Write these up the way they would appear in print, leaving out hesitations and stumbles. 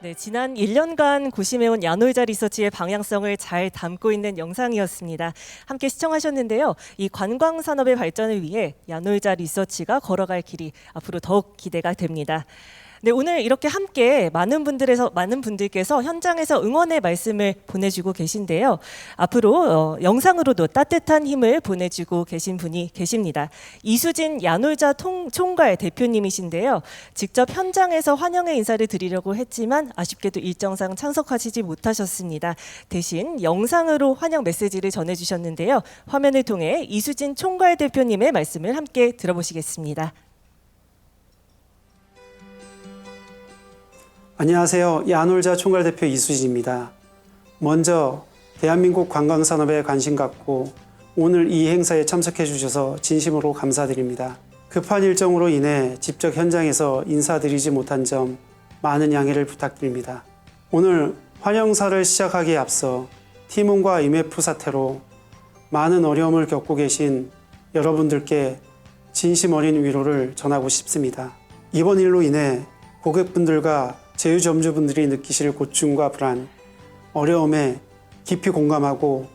네, 지난 1년간 고심해온 야놀자 리서치의 방향성을 잘 담고 있는 영상이었습니다. 함께 시청하셨는데요. 이 관광 산업의 발전을 위해 야놀자 리서치가 걸어갈 길이 앞으로 더욱 기대가 됩니다. 네, 오늘 이렇게 함께 많은 분들께서 현장에서 응원의 말씀을 보내주고 계신데요. 앞으로 영상으로도 따뜻한 힘을 보내주고 계신 분이 계십니다. 이수진 야놀자 총괄 대표님이신데요. 직접 현장에서 환영의 인사를 드리려고 했지만 아쉽게도 일정상 참석하시지 못하셨습니다. 대신 영상으로 환영 메시지를 전해주셨는데요. 화면을 통해 이수진 총괄 대표님의 말씀을 함께 들어보시겠습니다. 안녕하세요. 야놀자 총괄대표 이수진입니다. 먼저 대한민국 관광산업에 관심 갖고 오늘 이 행사에 참석해 주셔서 진심으로 감사드립니다. 급한 일정으로 인해 직접 현장에서 인사드리지 못한 점 많은 양해를 부탁드립니다. 오늘 환영사를 시작하기에 앞서 티몬과 IMF 사태로 많은 어려움을 겪고 계신 여러분들께 진심 어린 위로를 전하고 싶습니다. 이번 일로 인해 고객분들과 제휴점주분들이 느끼실 고충과 불안, 어려움에 깊이 공감하고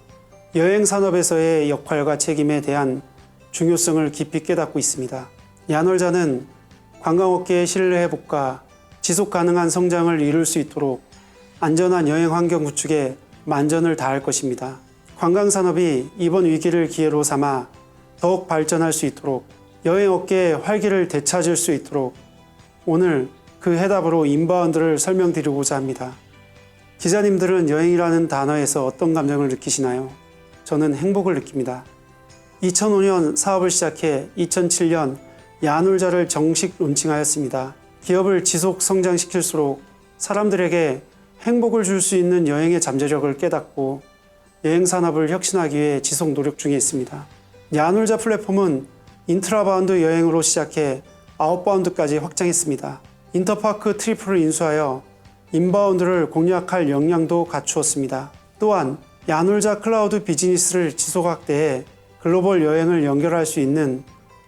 여행산업에서의 역할과 책임에 대한 중요성을 깊이 깨닫고 있습니다. 야놀자는 관광업계의 신뢰 회복과 지속 가능한 성장을 이룰 수 있도록 안전한 여행 환경 구축에 만전을 다할 것입니다. 관광산업이 이번 위기를 기회로 삼아 더욱 발전할 수 있도록 여행업계의 활기를 되찾을 수 있도록 오늘 그 해답으로 인바운드를 설명드리고자 합니다. 기자님들은 여행이라는 단어에서 어떤 감정을 느끼시나요? 저는 행복을 느낍니다. 2005년 사업을 시작해 2007년 야놀자를 정식 론칭하였습니다. 기업을 지속 성장시킬수록 사람들에게 행복을 줄 수 있는 여행의 잠재력을 깨닫고 여행 산업을 혁신하기 위해 지속 노력 중에 있습니다. 야놀자 플랫폼은 인트라바운드 여행으로 시작해 아웃바운드까지 확장했습니다. 인터파크 트리플을 인수하여 인바운드를 공략할 역량도 갖추었습니다. 또한 야놀자 클라우드 비즈니스를 지속 확대해 글로벌 여행을 연결할 수 있는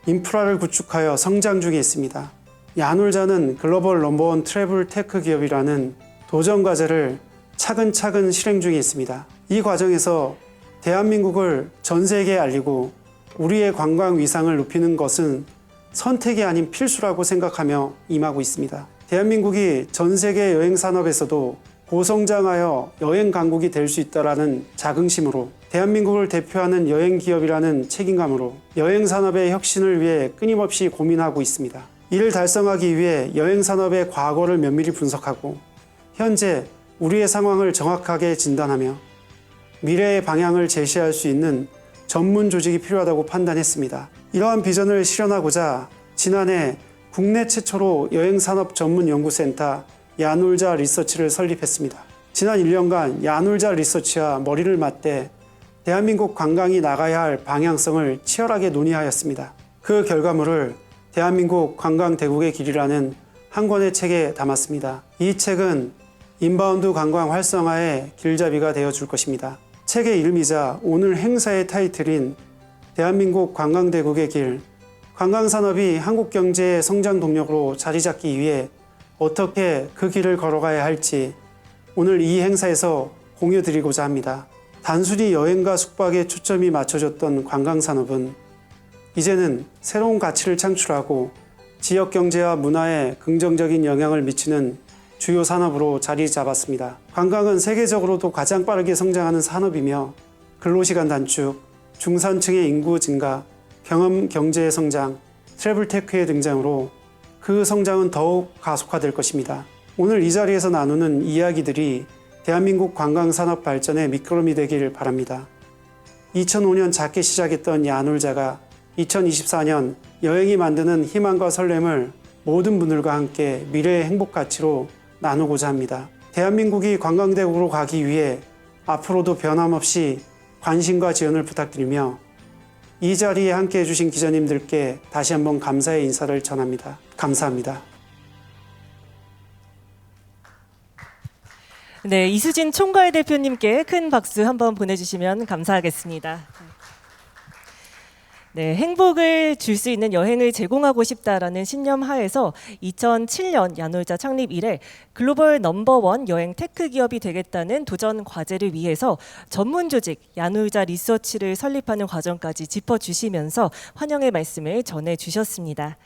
인프라를 구축하여 성장 중에 있습니다. 야놀자는 글로벌 넘버원 트래블 테크 기업이라는 도전 과제를 차근차근 실행 중에 있습니다. 이 과정에서 대한민국을 전 세계에 알리고 우리의 관광 위상을 높이는 것은 선택이 아닌 필수라고 생각하며 임하고 있습니다. 대한민국이 전 세계 여행 산업에서도 고성장하여 여행 강국이 될 수 있다라는 자긍심으로 대한민국을 대표하는 여행 기업이라는 책임감으로 여행 산업의 혁신을 위해 끊임없이 고민하고 있습니다. 이를 달성하기 위해 여행 산업의 과거를 면밀히 분석하고 현재 우리의 상황을 정확하게 진단하며 미래의 방향을 제시할 수 있는 전문 조직이 필요하다고 판단했습니다. 이러한 비전을 실현하고자 지난해 국내 최초로 여행산업 전문 연구센터 야놀자 리서치를 설립했습니다. 지난 1년간 야놀자 리서치와 머리를 맞대 대한민국 관광이 나가야 할 방향성을 치열하게 논의하였습니다. 그 결과물을 대한민국 관광 대국의 길이라는 한 권의 책에 담았습니다. 이 책은 인바운드 관광 활성화의 길잡이가 되어줄 것입니다. 책의 이름이자 오늘 행사의 타이틀인 대한민국 관광대국의 길, 관광산업이 한국 경제의 성장 동력으로 자리 잡기 위해 어떻게 그 길을 걸어가야 할지 오늘 이 행사에서 공유드리고자 합니다. 단순히 여행과 숙박에 초점이 맞춰졌던 관광산업은 이제는 새로운 가치를 창출하고 지역 경제와 문화에 긍정적인 영향을 미치는 주요 산업으로 자리 잡았습니다. 관광은 세계적으로도 가장 빠르게 성장하는 산업이며 근로시간 단축, 중산층의 인구 증가, 경험 경제의 성장, 트래블 테크의 등장으로 그 성장은 더욱 가속화될 것입니다. 오늘 이 자리에서 나누는 이야기들이 대한민국 관광산업 발전의 미끄럼이 되길 바랍니다. 2005년 작게 시작했던 야놀자가 2024년 여행이 만드는 희망과 설렘을 모든 분들과 함께 미래의 행복 가치로 나누고자 합니다. 대한민국이 관광대국으로 가기 위해 앞으로도 변함없이 관심과 지원을 부탁드리며 이 자리에 함께 해주신 기자님들께 다시 한번 감사의 인사를 전합니다. 감사합니다. 네, 이수진 총괄 대표님께 큰 박수 한번 보내주시면 감사하겠습니다. 네, 행복을 줄 수 있는 여행을 제공하고 싶다라는 신념 하에서 2007년 야놀자 창립 이래 글로벌 넘버원 여행 테크 기업이 되겠다는 도전 과제를 위해서 전문 조직 야놀자 리서치를 설립하는 과정까지 짚어주시면서 환영의 말씀을 전해주셨습니다.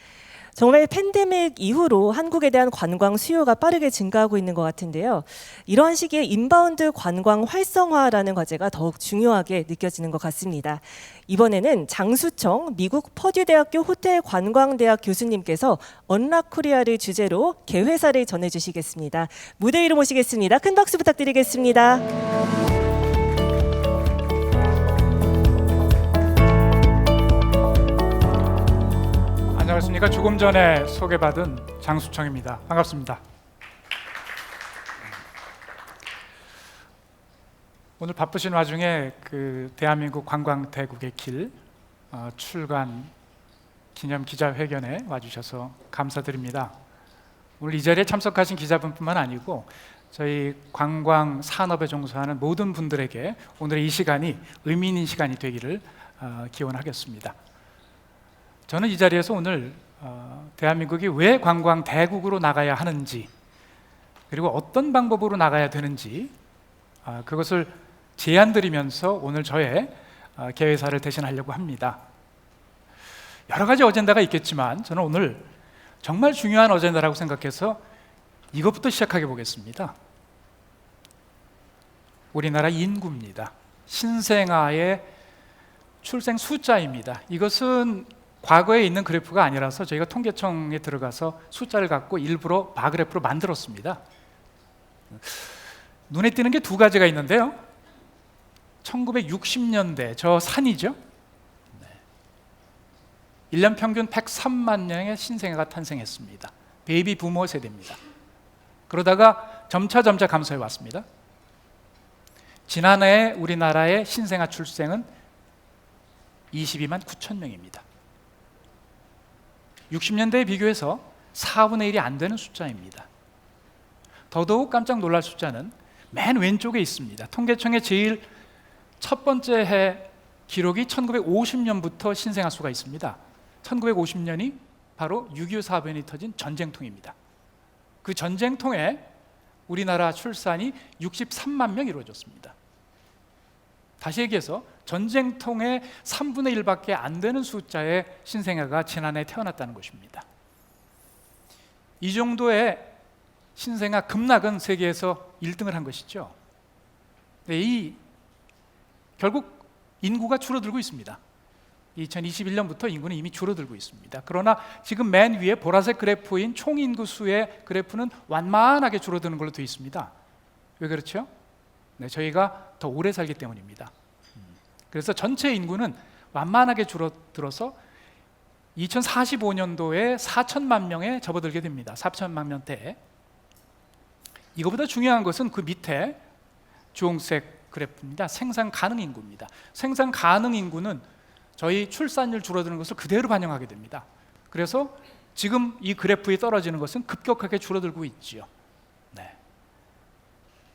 정말 팬데믹 이후로 한국에 대한 관광 수요가 빠르게 증가하고 있는 것 같은데요. 이러한 시기에 인바운드 관광 활성화라는 과제가 더욱 중요하게 느껴지는 것 같습니다. 이번에는 장수청 미국 퍼듀대학교 호텔관광대학 교수님께서 언락코리아를 주제로 개회사를 전해주시겠습니다. 무대 위로 모시겠습니다. 큰 박수 부탁드리겠습니다. 안녕하십니까. 조금 전에 소개받은 장수청입니다. 반갑습니다. 오늘 바쁘신 와중에 그 대한민국 관광대국의 길 출간 기념 기자회견에 와주셔서 감사드립니다. 오늘 이 자리에 참석하신 기자분뿐만 아니고 저희 관광 산업에 종사하는 모든 분들에게 오늘의 이 시간이 의미 있는 시간이 되기를 기원하겠습니다. 저는 이 자리에서 오늘 대한민국이 왜 관광 대국으로 나가야 하는지, 그리고 어떤 방법으로 나가야 되는지 그것을 제안드리면서 오늘 저의 개회사를 대신하려고 합니다. 여러 가지 어젠다가 있겠지만 저는 오늘 정말 중요한 어젠다라고 생각해서 이것부터 시작해 보겠습니다. 우리나라 인구입니다. 신생아의 출생 숫자입니다. 이것은 과거에 있는 그래프가 아니라서 저희가 통계청에 들어가서 숫자를 갖고 일부러 바그래프로 만들었습니다. 눈에 띄는 게 두 가지가 있는데요. 1960년대 저 산이죠. 1년 평균 103만 명의 신생아가 탄생했습니다. 베이비 부모 세대입니다. 그러다가 점차 감소해 왔습니다. 지난해 우리나라의 신생아 출생은 22만 9천 명입니다. 60년대에 비교해서 4분의 1이 안 되는 숫자입니다. 더더욱 깜짝 놀랄 숫자는 맨 왼쪽에 있습니다. 통계청의 제일 첫 번째 해 기록이 1950년부터 신생아 수가 있습니다. 1950년이 바로 6.25 사변이 터진 전쟁통입니다. 그 전쟁통에 우리나라 출산이 63만 명 이루어졌습니다. 다시 얘기해서 전쟁통의 3분의 1밖에 안 되는 숫자의 신생아가 지난해 태어났다는 것입니다. 이 정도의 신생아 급락은 세계에서 1등을 한 것이죠. 네, 결국 인구가 줄어들고 있습니다. 2021년부터 인구는 이미 줄어들고 있습니다. 그러나 지금 맨 위에 보라색 그래프인 총인구 수의 그래프는 완만하게 줄어드는 걸로 되어 있습니다. 왜 그렇죠? 네, 저희가 더 오래 살기 때문입니다. 그래서 전체 인구는 완만하게 줄어들어서 2045년도에 4천만 명에 접어들게 됩니다. 4천만 명대에. 이거보다 중요한 것은 그 밑에 주홍색 그래프입니다. 생산 가능 인구입니다. 생산 가능 인구는 저희 출산율 줄어드는 것을 그대로 반영하게 됩니다. 그래서 지금 이 그래프에 떨어지는 것은 급격하게 줄어들고 있지요. 네.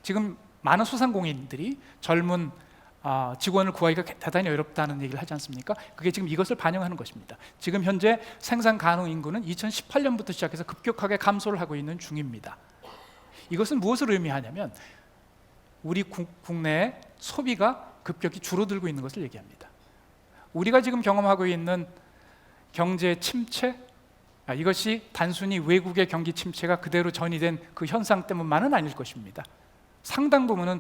지금 많은 소상공인들이 젊은 직원을 구하기가 대단히 어렵다는 얘기를 하지 않습니까? 그게 지금 이것을 반영하는 것입니다. 지금 현재 생산 가능 인구는 2018년부터 시작해서 급격하게 감소를 하고 있는 중입니다. 이것은 무엇을 의미하냐면 우리 국내의 소비가 급격히 줄어들고 있는 것을 얘기합니다. 우리가 지금 경험하고 있는 경제 침체, 이것이 단순히 외국의 경기 침체가 그대로 전이된 그 현상 때문만은 아닐 것입니다. 상당 부분은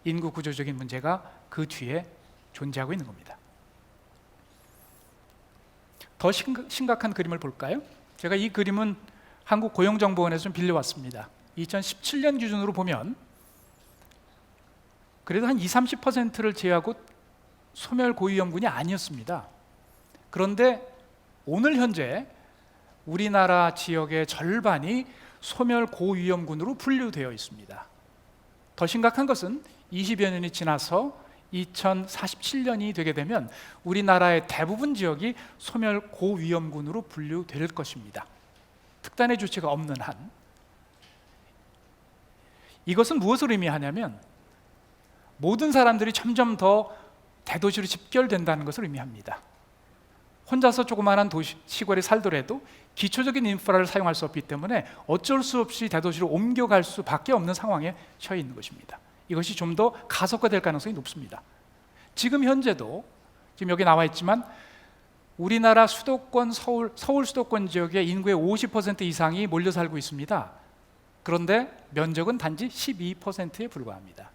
인구 구조적인 문제가 그 뒤에 존재하고 있는 겁니다. 더 심각한 그림을 볼까요? 제가 이 그림은 한국고용정보원에서 좀 빌려왔습니다. 2017년 기준으로 보면 그래도 한 20-30%를 제외하고 소멸 고위험군이 아니었습니다. 그런데 오늘 현재 우리나라 지역의 절반이 소멸 고위험군으로 분류되어 있습니다. 더 심각한 것은 20여 년이 지나서 2047년이 되게 되면 우리나라의 대부분 지역이 소멸 고위험군으로 분류될 것입니다. 특단의 조치가 없는 한. 이것은 무엇을 의미하냐면 모든 사람들이 점점 더 대도시로 집결된다는 것을 의미합니다. 혼자서 조그마한 도시, 시골에 살더라도 기초적인 인프라를 사용할 수 없기 때문에 어쩔 수 없이 대도시로 옮겨갈 수밖에 없는 상황에 처해 있는 것입니다. 이것이 좀 더 가속화될 가능성이 높습니다. 지금 현재도 지금 여기 나와 있지만 우리나라 수도권 서울 수도권 지역의 인구의 50% 이상이 몰려 살고 있습니다. 그런데 면적은 단지 12%에 불과합니다.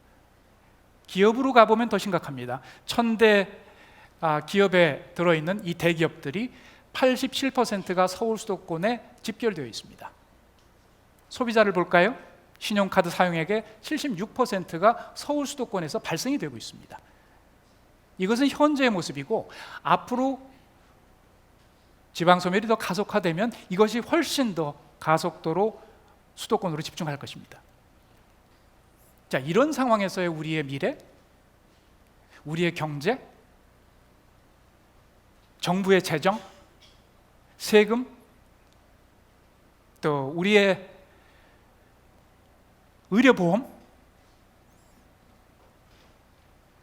기업으로 가보면 더 심각합니다. 1000대 기업에 들어있는 이 대기업들이 87%가 서울 수도권에 집결되어 있습니다. 소비자를 볼까요? 신용카드 사용액의 76%가 서울 수도권에서 발생이 되고 있습니다. 이것은 현재의 모습이고 앞으로 지방소멸이 더 가속화되면 이것이 훨씬 더 가속도로 수도권으로 집중할 것입니다. 자, 이런 상황에서의 우리의 미래, 우리의 경제, 정부의 재정, 세금, 또 우리의 의료보험,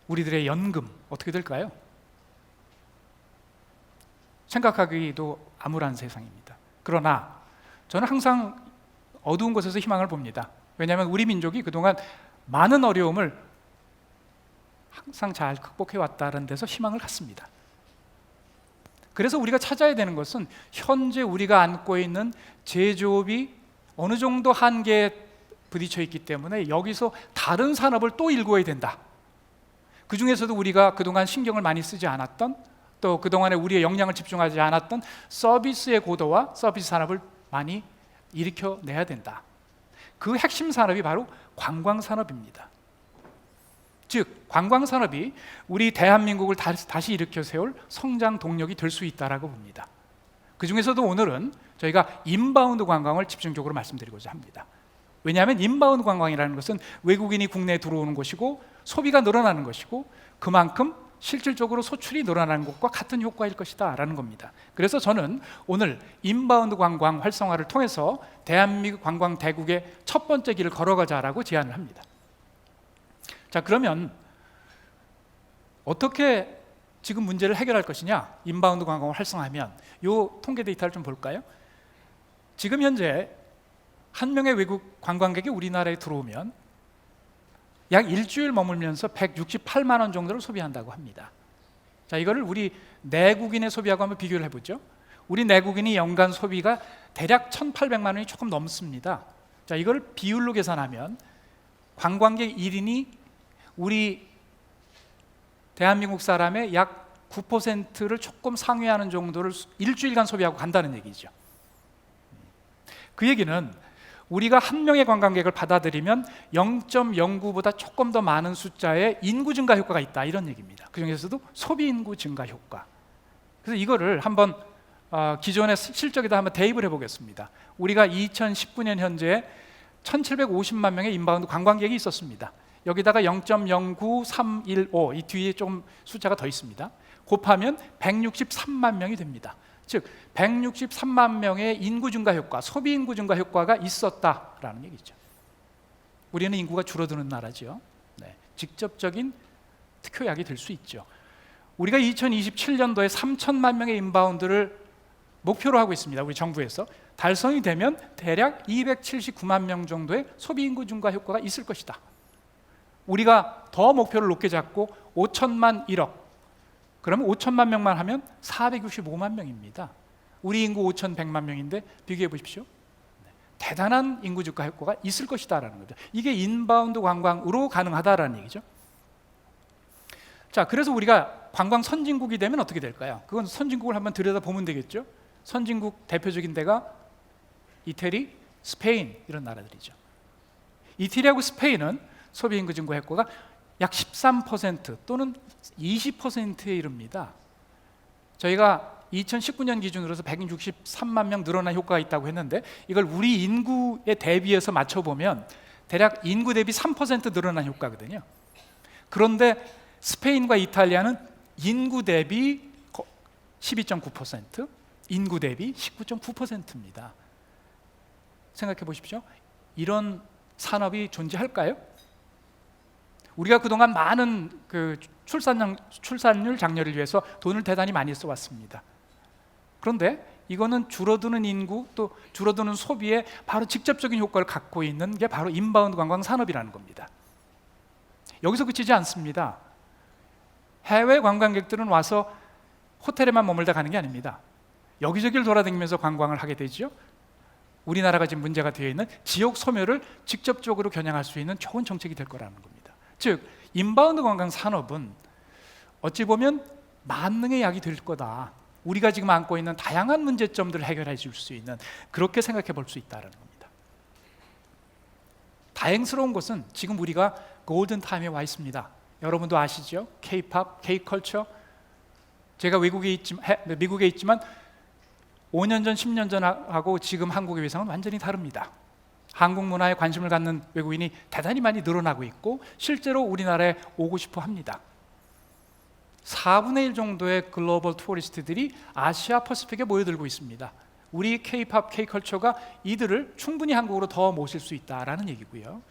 우리들의 연금 어떻게 될까요? 생각하기도 암울한 세상입니다. 그러나 저는 항상 어두운 곳에서 희망을 봅니다. 왜냐하면 우리 민족이 그동안 많은 어려움을 항상 잘 극복해왔다는 데서 희망을 갖습니다. 그래서 우리가 찾아야 되는 것은 현재 우리가 안고 있는 제조업이 어느 정도 한계에 부딪혀 있기 때문에 여기서 다른 산업을 또 일구어야 된다. 그 중에서도 우리가 그동안 신경을 많이 쓰지 않았던, 또 그동안에 우리의 역량을 집중하지 않았던 서비스의 고도와 서비스 산업을 많이 일으켜내야 된다. 그 핵심 산업이 바로 관광산업입니다. 즉 관광산업이 우리 대한민국을 다시 일으켜 세울 성장 동력이 될 수 있다라고 봅니다. 그 중에서도 오늘은 저희가 인바운드 관광을 집중적으로 말씀드리고자 합니다. 왜냐하면 인바운드 관광이라는 것은 외국인이 국내에 들어오는 것이고 소비가 늘어나는 것이고 그만큼 실질적으로 소출이 늘어나는 것과 같은 효과일 것이다 라는 겁니다. 그래서 저는 오늘 인바운드 관광 활성화를 통해서 대한민국 관광 대국의 첫 번째 길을 걸어가자라고 제안을 합니다. 자, 그러면 어떻게 지금 문제를 해결할 것이냐? 인바운드 관광을 활성화하면 이 통계 데이터를 좀 볼까요? 지금 현재 한 명의 외국 관광객이 우리나라에 들어오면 약 일주일 머물면서 168만 원 정도를 소비한다고 합니다. 자, 이거를 우리 내국인의 소비하고 한번 비교를 해보죠. 우리 내국인이 연간 소비가 대략 1,800만 원이 조금 넘습니다. 자, 이걸 비율로 계산하면 관광객 1인이 우리 대한민국 사람의 약 9%를 조금 상회하는 정도를 일주일간 소비하고 간다는 얘기죠. 그 얘기는 우리가 한 명의 관광객을 받아들이면 0.09보다 조금 더 많은 숫자의 인구 증가 효과가 있다, 이런 얘기입니다. 그 중에서도 소비 인구 증가 효과. 그래서 이거를 한번 기존의 실적에다 한번 대입을 해보겠습니다. 우리가 2019년 현재 1,750만 명의 인바운드 관광객이 있었습니다. 여기다가 0.09315, 이 뒤에 좀 숫자가 더 있습니다. 곱하면 163만 명이 됩니다. 즉 163만 명의 인구 증가 효과, 소비 인구 증가 효과가 있었다라는 얘기죠. 우리는 인구가 줄어드는 나라죠. 네, 직접적인 특효약이 될 수 있죠. 우리가 2027년도에 3천만 명의 인바운드를 목표로 하고 있습니다. 우리 정부에서 달성이 되면 대략 279만 명 정도의 소비 인구 증가 효과가 있을 것이다. 우리가 더 목표를 높게 잡고 5천만 1억, 그러면 5천만 명만 하면 465만 명입니다. 우리 인구 5,100만 명인데 비교해 보십시오. 대단한 인구 증가 효과가 있을 것이다라는 거죠. 이게 인바운드 관광으로 가능하다라는 얘기죠. 자, 그래서 우리가 관광 선진국이 되면 어떻게 될까요? 그건 선진국을 한번 들여다보면 되겠죠. 선진국 대표적인 데가 이태리, 스페인 이런 나라들이죠. 이태리하고 스페인은 소비 인구 증가 효과가 약 13% 또는 20%에 이릅니다. 저희가 2019년 기준으로서 163만 명 늘어난 효과가 있다고 했는데 이걸 우리 인구에 대비해서 맞춰보면 대략 인구 대비 3% 늘어난 효과거든요. 그런데 스페인과 이탈리아는 인구 대비 12.9%, 인구 대비 19.9%입니다. 생각해 보십시오. 이런 산업이 존재할까요? 우리가 그동안 많은 출산율 장려를 위해서 돈을 대단히 많이 써왔습니다. 그런데 이거는 줄어드는 인구 또 줄어드는 소비에 바로 직접적인 효과를 갖고 있는 게 바로 인바운드 관광 산업이라는 겁니다. 여기서 그치지 않습니다. 해외 관광객들은 와서 호텔에만 머물다 가는 게 아닙니다. 여기저기를 돌아다니면서 관광을 하게 되죠. 우리나라가 지금 문제가 되어 있는 지역 소멸을 직접적으로 겨냥할 수 있는 좋은 정책이 될 거라는 겁니다. 즉 인바운드 관광 산업은 어찌 보면 만능의 약이 될 거다. 우리가 지금 안고 있는 다양한 문제점들을 해결해 줄 수 있는, 그렇게 생각해 볼 수 있다는 겁니다. 다행스러운 것은 지금 우리가 골든 타임에 와 있습니다. 여러분도 아시죠? K-팝, K-컬처. 제가 미국에 있지만 5년 전, 10년 전하고 지금 한국의 위상은 완전히 다릅니다. 한국 문화에 관심을 갖는 외국인이 대단히 많이 늘어나고 있고 실제로 우리나라에 오고 싶어 합니다. 4분의 1 정도의 글로벌 투어리스트들이 아시아 퍼시픽에 모여들고 있습니다. 우리 K-팝, K-컬처가 이들을 충분히 한국으로 더 모실 수 있다라는 얘기고요.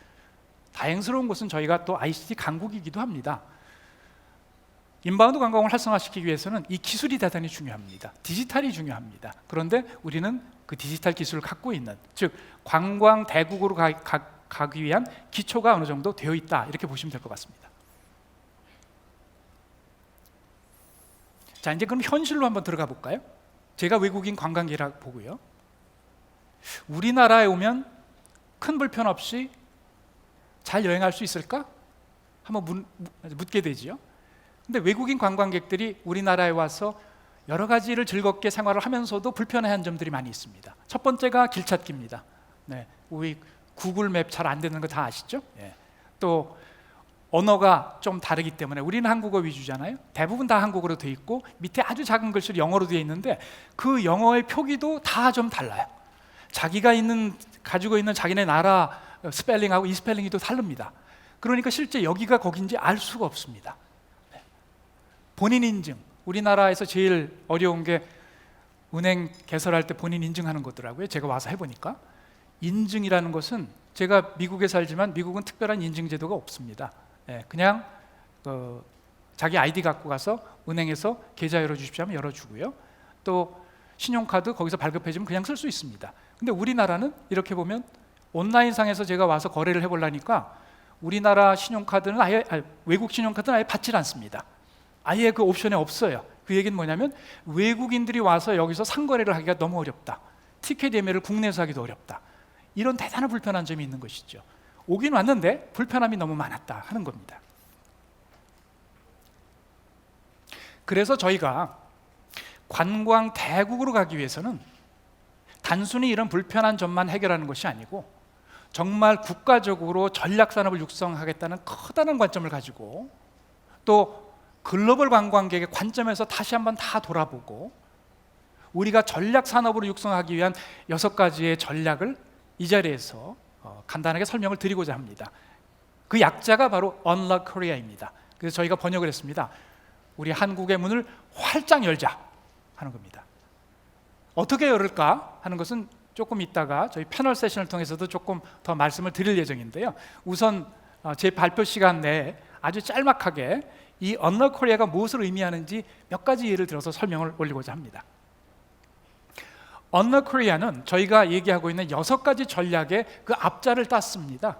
다행스러운 것은 저희가 또 ICT 강국이기도 합니다. 인바운드 관광을 활성화시키기 위해서는 이 기술이 대단히 중요합니다. 디지털이 중요합니다. 그런데 우리는 그 디지털 기술을 갖고 있는, 즉 관광 대국으로 가기 위한 기초가 어느 정도 되어 있다, 이렇게 보시면 될 것 같습니다. 자, 이제 그럼 현실로 한번 들어가 볼까요? 제가 외국인 관광객이라고 보고요. 우리나라에 오면 큰 불편 없이 잘 여행할 수 있을까? 한번 묻게 되지요. 근데 외국인 관광객들이 우리나라에 와서 여러 가지를 즐겁게 생활을 하면서도 불편해한 점들이 많이 있습니다. 첫 번째가 길 찾기입니다. 네, 우리 구글 맵 잘 안 되는 거 다 아시죠? 예. 또 언어가 좀 다르기 때문에 우리는 한국어 위주잖아요. 대부분 다 한국어로 돼 있고 밑에 아주 작은 글씨로 영어로 돼 있는데 그 영어의 표기도 다 좀 달라요. 자기가 가지고 있는 자기네 나라 스펠링하고 이 스펠링이 또 다릅니다. 그러니까 실제 여기가 거긴지 알 수가 없습니다. 본인 인증, 우리나라에서 제일 어려운 게 은행 개설할 때 본인 인증하는 거더라고요. 제가 와서 해보니까 인증이라는 것은, 제가 미국에 살지만 미국은 특별한 인증 제도가 없습니다. 그냥 자기 아이디 갖고 가서 은행에서 계좌 열어주십시오 하면 열어주고요. 또 신용카드 거기서 발급해주면 그냥 쓸 수 있습니다. 근데 우리나라는 이렇게 보면 온라인상에서 제가 와서 거래를 해보려니까 우리나라 신용카드는 외국 신용카드는 아예 받질 않습니다. 아예 그 옵션에 없어요. 그 얘기는 뭐냐면 외국인들이 와서 여기서 상거래를 하기가 너무 어렵다. 티켓 예매를 국내에서 하기도 어렵다. 이런 대단한 불편한 점이 있는 것이죠. 오긴 왔는데 불편함이 너무 많았다 하는 겁니다. 그래서 저희가 관광 대국으로 가기 위해서는 단순히 이런 불편한 점만 해결하는 것이 아니고 정말 국가적으로 전략산업을 육성하겠다는 커다란 관점을 가지고 또 글로벌 관광객의 관점에서 다시 한번 다 돌아보고 우리가 전략산업으로 육성하기 위한 6가지의 전략을 이 자리에서 간단하게 설명을 드리고자 합니다. 그 약자가 바로 Unlock Korea입니다. 그래서 저희가 번역을 했습니다. 우리 한국의 문을 활짝 열자 하는 겁니다. 어떻게 열을까 하는 것은 조금 이따가 저희 패널 세션을 통해서도 조금 더 말씀을 드릴 예정인데요. 우선 제 발표 시간 내에 아주 짤막하게 이 Unlock Korea가 무엇을 의미하는지 몇 가지 예를 들어서 설명을 올리고자 합니다. Unlock Korea는 저희가 얘기하고 있는 6가지 전략의 그 앞자를 땄습니다.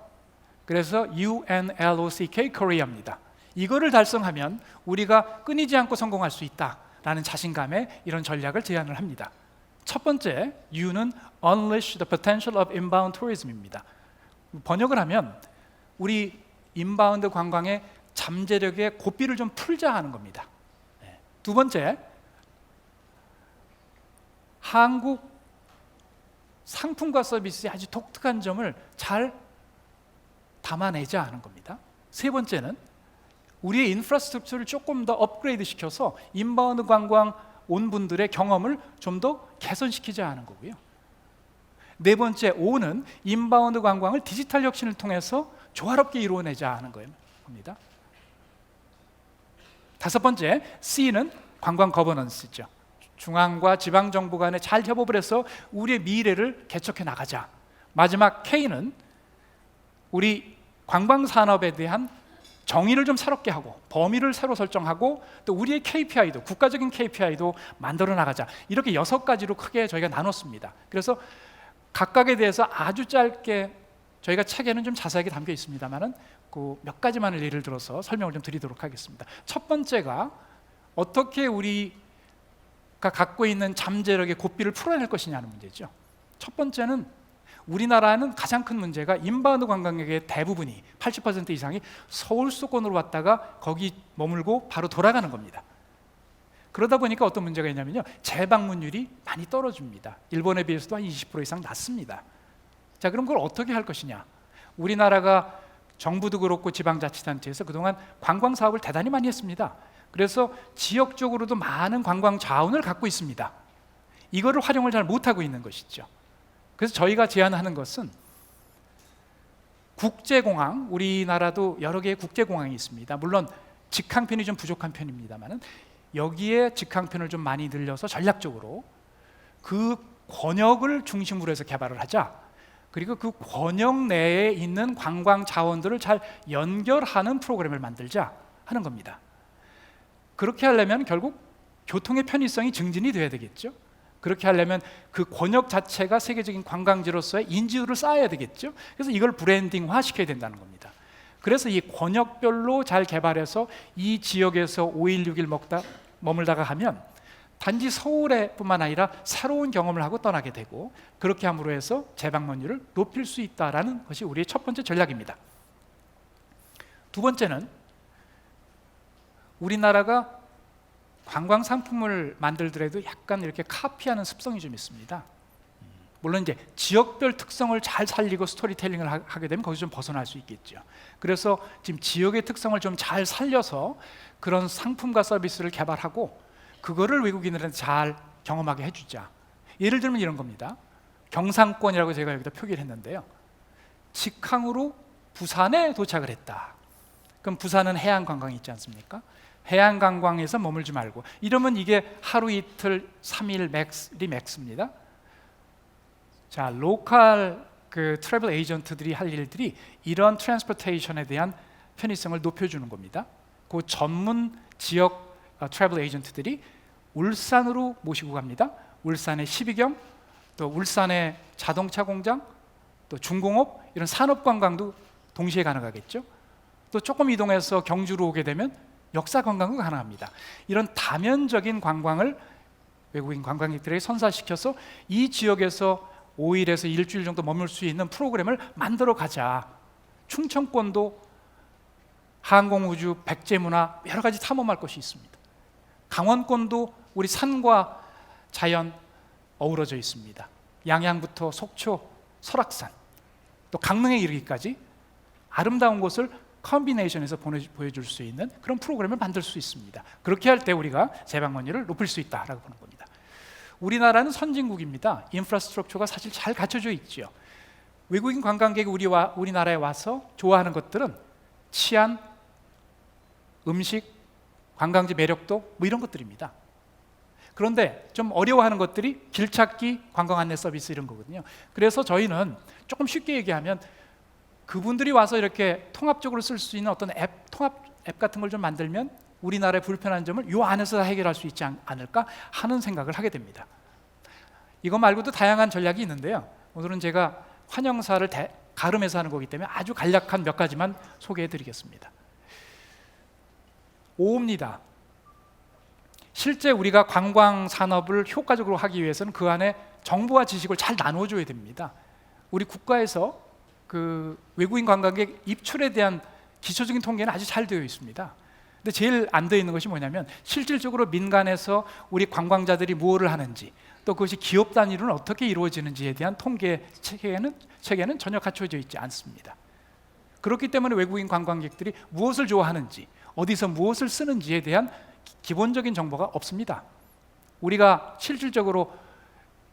그래서 UNLOCK Korea입니다. 이거를 달성하면 우리가 끊이지 않고 성공할 수 있다라는 자신감에 이런 전략을 제안을 합니다. 첫 번째, U는 Unleash the Potential of Inbound Tourism입니다. 번역을 하면 우리 인바운드 관광의 잠재력의 고삐를 좀 풀자 하는 겁니다. 두 번째, 한국 상품과 서비스의 아주 독특한 점을 잘 담아내자 하는 겁니다. 세 번째는 우리의 인프라스트럭처를 조금 더 업그레이드 시켜서 인바운드 관광 온 분들의 경험을 좀 더 개선시키자 하는 거고요. 네 번째, O는 인바운드 관광을 디지털 혁신을 통해서 조화롭게 이루어내자 하는 겁니다. 다섯 번째, C는 관광 거버넌스죠. 중앙과 지방 정부 간에 잘 협업을 해서 우리의 미래를 개척해 나가자. 마지막 K는 우리 관광 산업에 대한 정의를 좀 새롭게 하고 범위를 새로 설정하고 또 우리의 KPI도 국가적인 KPI도 만들어 나가자. 이렇게 6가지로 크게 저희가 나눴습니다. 그래서 각각에 대해서 아주 짧게 저희가 책에는 좀 자세하게 담겨 있습니다만은 그 몇 가지만을 예를 들어서 설명을 좀 드리도록 하겠습니다. 첫 번째가 어떻게 우리가 갖고 있는 잠재력의 고삐를 풀어낼 것이냐는 문제죠. 첫 번째는 우리나라는 가장 큰 문제가 인바운드 관광객의 대부분이 80% 이상이 서울 수도권으로 왔다가 거기 머물고 바로 돌아가는 겁니다. 그러다 보니까 어떤 문제가 있냐면요, 재방문율이 많이 떨어집니다. 일본에 비해서도 한 20% 이상 낮습니다. 자, 그럼 그걸 어떻게 할 것이냐? 우리나라가 정부도 그렇고 지방자치단체에서 그동안 관광 사업을 대단히 많이 했습니다. 그래서 지역적으로도 많은 관광 자원을 갖고 있습니다. 이거를 활용을 잘 못하고 있는 것이죠. 그래서 저희가 제안하는 것은 국제공항, 우리나라도 여러 개의 국제공항이 있습니다. 물론 직항편이 좀 부족한 편입니다만은 여기에 직항편을 좀 많이 늘려서 전략적으로 그 권역을 중심으로 해서 개발을 하자. 그리고 그 권역 내에 있는 관광 자원들을 잘 연결하는 프로그램을 만들자 하는 겁니다. 그렇게 하려면 결국 교통의 편의성이 증진이 돼야 되겠죠. 그렇게 하려면 그 권역 자체가 세계적인 관광지로서의 인지도를 쌓아야 되겠죠. 그래서 이걸 브랜딩화 시켜야 된다는 겁니다. 그래서 이 권역별로 잘 개발해서 이 지역에서 5일, 6일 머물다가 하면 단지 서울에 뿐만 아니라 새로운 경험을 하고 떠나게 되고, 그렇게 함으로 해서 재방문율을 높일 수 있다는 것이 우리의 첫 번째 전략입니다. 두 번째는 우리나라가 관광 상품을 만들더라도 약간 이렇게 카피하는 습성이 좀 있습니다. 물론 이제 지역별 특성을 잘 살리고 스토리텔링을 하게 되면 거기서 좀 벗어날 수 있겠죠. 그래서 지금 지역의 특성을 좀 잘 살려서 그런 상품과 서비스를 개발하고 그거를 외국인들한테 잘 경험하게 해주자. 예를 들면 이런 겁니다. 경상권이라고 제가 여기다 표기를 했는데요, 직항으로 부산에 도착을 했다. 그럼 부산은 해안 관광이 있지 않습니까? 해안 관광에서 머물지 말고, 이러면 이게 하루 이틀 3일 맥스입니다. 자, 로컬 그 트래블 에이전트들이 할 일들이 이런 트랜스포테이션에 대한 편의성을 높여주는 겁니다. 그 전문 지역 트래블 에이전트들이 울산으로 모시고 갑니다. 울산의 12경, 또 울산의 자동차 공장, 또 중공업, 이런 산업 관광도 동시에 가능하겠죠. 또 조금 이동해서 경주로 오게 되면 역사 관광도 가능합니다. 이런 다면적인 관광을 외국인 관광객들에게 선사시켜서 이 지역에서 5일에서 일주일 정도 머물 수 있는 프로그램을 만들어 가자. 충청권도 항공우주, 백제문화 여러 가지 탐험할 것이 있습니다. 강원권도 우리 산과 자연 어우러져 있습니다. 양양부터 속초, 설악산, 또 강릉에 이르기까지 아름다운 곳을 컨비네이션에서 보여줄 수 있는 그런 프로그램을 만들 수 있습니다. 그렇게 할 때 우리가 재방문율을 높일 수 있다라고 보는 겁니다. 우리나라는 선진국입니다. 인프라스트럭처가 사실 잘 갖춰져 있죠. 외국인 관광객이 우리나라에 와서 좋아하는 것들은 치안, 음식, 관광지 매력도 뭐 이런 것들입니다. 그런데 좀 어려워하는 것들이 길찾기, 관광 안내 서비스 이런 거거든요. 그래서 저희는 조금 쉽게 얘기하면 그분들이 와서 이렇게 통합적으로 쓸 수 있는 어떤 통합 앱 같은 걸 좀 만들면 우리나라의 불편한 점을 이 안에서 다 해결할 수 있지 않을까 하는 생각을 하게 됩니다. 이거 말고도 다양한 전략이 있는데요, 오늘은 제가 환영사를 가름해서 하는 거기 때문에 아주 간략한 몇 가지만 소개해 드리겠습니다. 5입니다. 실제 우리가 관광 산업을 효과적으로 하기 위해서는 그 안에 정보와 지식을 잘 나눠줘야 됩니다. 우리 국가에서 그 외국인 관광객 입출에 대한 기초적인 통계는 아주 잘 되어 있습니다. 근데 제일 안 되어 있는 것이 뭐냐면 실질적으로 민간에서 우리 관광자들이 무엇을 하는지, 또 그것이 기업 단위로는 어떻게 이루어지는지에 대한 통계 체계는 전혀 갖춰져 있지 않습니다. 그렇기 때문에 외국인 관광객들이 무엇을 좋아하는지, 어디서 무엇을 쓰는지에 대한 기본적인 정보가 없습니다. 우리가 실질적으로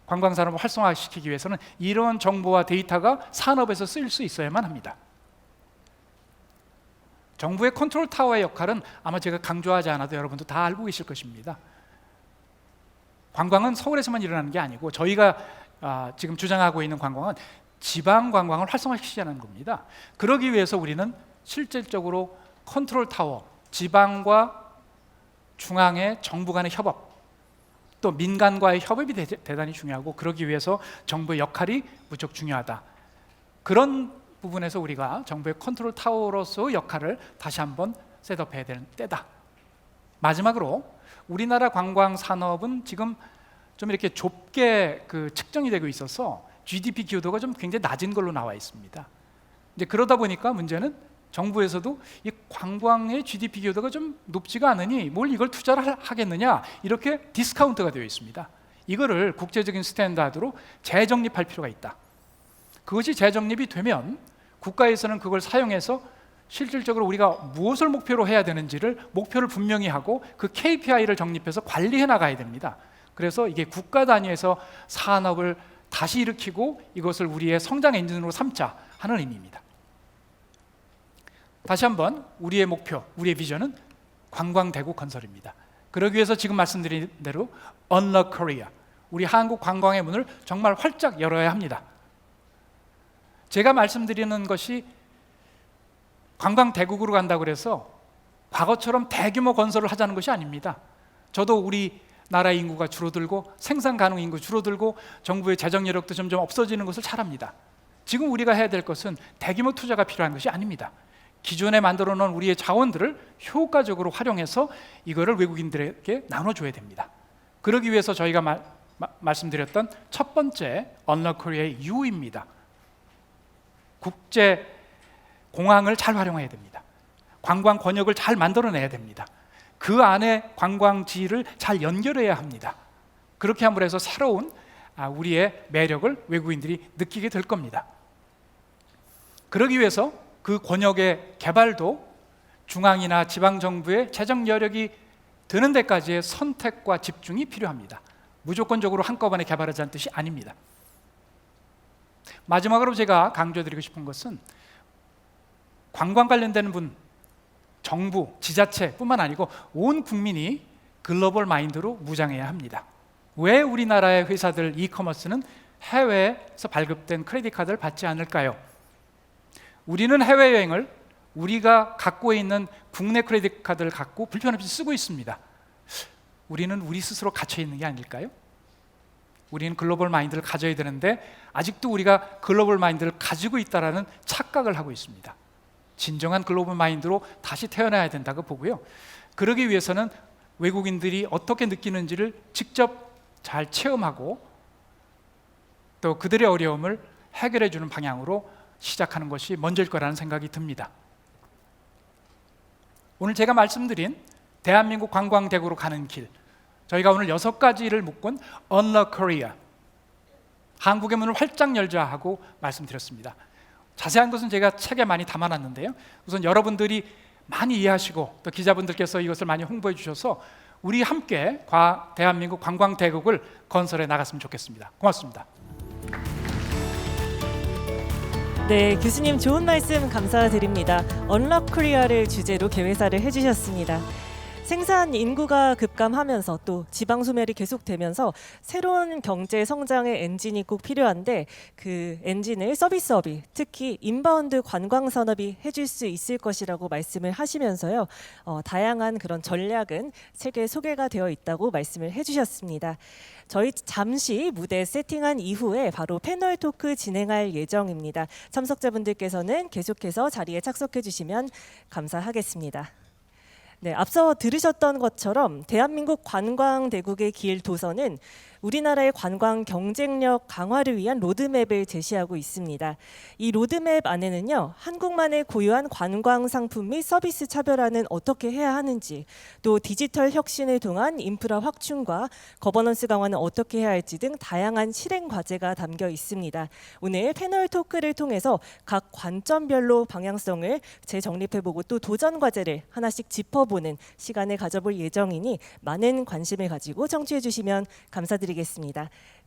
관광산업을 활성화시키기 위해서는 이런 정보와 데이터가 산업에서 쓰일 수 있어야만 합니다. 정부의 컨트롤 타워의 역할은 아마 제가 강조하지 않아도 여러분도 다 알고 계실 것입니다. 관광은 서울에서만 일어나는 게 아니고 저희가 지금 주장하고 있는 관광은 지방 관광을 활성화시키자는 겁니다. 그러기 위해서 우리는 실질적으로 컨트롤 타워, 지방과 중앙의 정부 간의 협업, 또 민간과의 협업이 대단히 중요하고, 그러기 위해서 정부의 역할이 무척 중요하다. 그런 부분에서 우리가 정부의 컨트롤 타워로서의 역할을 다시 한번 셋업해야 되는 때다. 마지막으로 우리나라 관광 산업은 지금 좀 이렇게 좁게 측정이 되고 있어서 GDP 기여도가 좀 굉장히 낮은 걸로 나와 있습니다. 이제 그러다 보니까 문제는 정부에서도 이 관광의 GDP 기여도가 좀 높지가 않으니 뭘 이걸 투자를 하겠느냐, 이렇게 디스카운트가 되어 있습니다. 이거를 국제적인 스탠다드로 재정립할 필요가 있다. 그것이 재정립이 되면 국가에서는 그걸 사용해서 실질적으로 우리가 무엇을 목표로 해야 되는지를 목표를 분명히 하고 그 KPI를 정립해서 관리해 나가야 됩니다. 그래서 이게 국가 단위에서 산업을 다시 일으키고 이것을 우리의 성장 엔진으로 삼자 하는 의미입니다. 다시 한번 우리의 목표, 우리의 비전은 관광대국 건설입니다. 그러기 위해서 지금 말씀드린 대로 Unlock Korea, 우리 한국 관광의 문을 정말 활짝 열어야 합니다. 제가 말씀드리는 것이 관광대국으로 간다고 해서 과거처럼 대규모 건설을 하자는 것이 아닙니다. 저도 우리 나라의 인구가 줄어들고 생산 가능 인구 줄어들고 정부의 재정 여력도 점점 없어지는 것을 잘 압니다. 지금 우리가 해야 될 것은 대규모 투자가 필요한 것이 아닙니다. 기존에 만들어 놓은 우리의 자원들을 효과적으로 활용해서 이거를 외국인들에게 나눠줘야 됩니다. 그러기 위해서 저희가 말씀드렸던 첫 번째 Unlock Korea의 U입니다. 국제 공항을 잘 활용해야 됩니다. 관광 권역을 잘 만들어내야 됩니다. 그 안에 관광지를 잘 연결해야 합니다. 그렇게 함으로 해서 새로운 우리의 매력을 외국인들이 느끼게 될 겁니다. 그러기 위해서 그 권역의 개발도 중앙이나 지방정부의 재정 여력이 되는 데까지의 선택과 집중이 필요합니다. 무조건적으로 한꺼번에 개발하자는 뜻이 아닙니다. 마지막으로 제가 강조드리고 싶은 것은 관광 관련되는 분, 정부, 지자체뿐만 아니고 온 국민이 글로벌 마인드로 무장해야 합니다. 왜 우리나라의 회사들 이커머스는 해외에서 발급된 크레딧 카드를 받지 않을까요? 우리는 해외여행을 우리가 갖고 있는 국내 크레딧 카드를 갖고 불편 없이 쓰고 있습니다. 우리는 우리 스스로 갇혀 있는 게 아닐까요? 우리는 글로벌 마인드를 가져야 되는데 아직도 우리가 글로벌 마인드를 가지고 있다는 착각을 하고 있습니다. 진정한 글로벌 마인드로 다시 태어나야 된다고 보고요. 그러기 위해서는 외국인들이 어떻게 느끼는지를 직접 잘 체험하고 또 그들의 어려움을 해결해 주는 방향으로 시작하는 것이 먼저일 거라는 생각이 듭니다. 오늘 제가 말씀드린 대한민국 관광대국으로 가는 길, 저희가 오늘 6가지를 묶은 Unlock Korea, 한국의 문을 활짝 열자 하고 말씀드렸습니다. 자세한 것은 제가 책에 많이 담아놨는데요. 우선 여러분들이 많이 이해하시고 또 기자분들께서 이것을 많이 홍보해 주셔서 우리 함께 대한민국 관광대국을 건설해 나갔으면 좋겠습니다. 고맙습니다. 네, 교수님 좋은 말씀 감사드립니다. Unlock Korea를 주제로 개회사를 해주셨습니다. 생산 인구가 급감하면서 또 지방 소멸이 계속되면서 새로운 경제 성장의 엔진이 꼭 필요한데 그 엔진을 서비스업이, 특히 인바운드 관광 산업이 해줄 수 있을 것이라고 말씀을 하시면서요, 다양한 그런 전략은 책에 소개가 되어 있다고 말씀을 해주셨습니다. 저희 잠시 무대 세팅한 이후에 바로 패널 토크 진행할 예정입니다. 참석자분들께서는 계속해서 자리에 착석해 주시면 감사하겠습니다. 네, 앞서 들으셨던 것처럼 대한민국 관광대국의 길 도서는 우리나라의 관광 경쟁력 강화를 위한 로드맵을 제시하고 있습니다. 이 로드맵 안에는요, 한국만의 고유한 관광 상품 및 서비스 차별화는 어떻게 해야 하는지, 또 디지털 혁신을 통한 인프라 확충과 거버넌스 강화는 어떻게 해야 할지 등 다양한 실행 과제가 담겨 있습니다. 오늘 패널 토크를 통해서 각 관점별로 방향성을 재정립해보고 또 도전 과제를 하나씩 짚어보는 시간을 가져볼 예정이니 많은 관심을 가지고 청취해 주시면 감사드리겠습니다.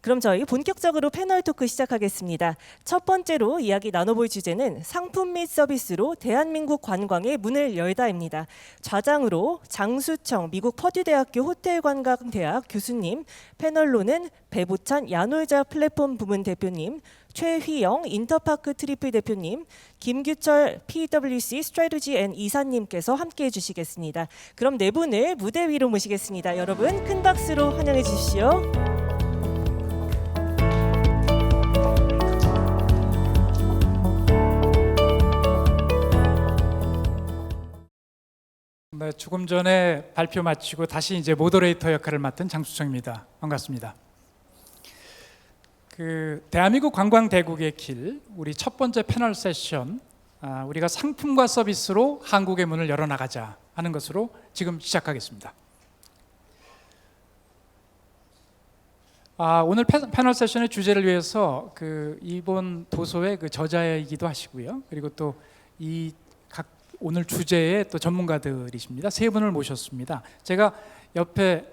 그럼 저희 본격적으로 패널 토크 시작하겠습니다. 첫 번째로 이야기 나눠볼 주제는 상품 및 서비스로 대한민국 관광의 문을 열다입니다. 좌장으로 장수청 미국 퍼듀대학교 호텔관광대학 교수님, 패널로는 배보찬 야놀자 플랫폼 부문 대표님, 최휘영 인터파크 트리플 대표님, 김규철 PwC 스트래티지 앤 이사님께서 함께해 주시겠습니다. 그럼 네 분을 무대 위로 모시겠습니다. 여러분 큰 박수로 환영해 주십시오. 네, 조금 전에 발표 마치고 다시 이제 모더레이터 역할을 맡은 장수청입니다. 반갑습니다. 대한민국 관광 대국의 길, 우리 첫 번째 패널 세션, 우리가 상품과 서비스로 한국의 문을 열어나가자 하는 것으로 지금 시작하겠습니다. 오늘 패널 세션의 주제를 위해서 이번 도서의 저자이기도 하시고요. 그리고 또 이 오늘 주제의 또 전문가들이십니다. 세 분을 모셨습니다. 제가 옆에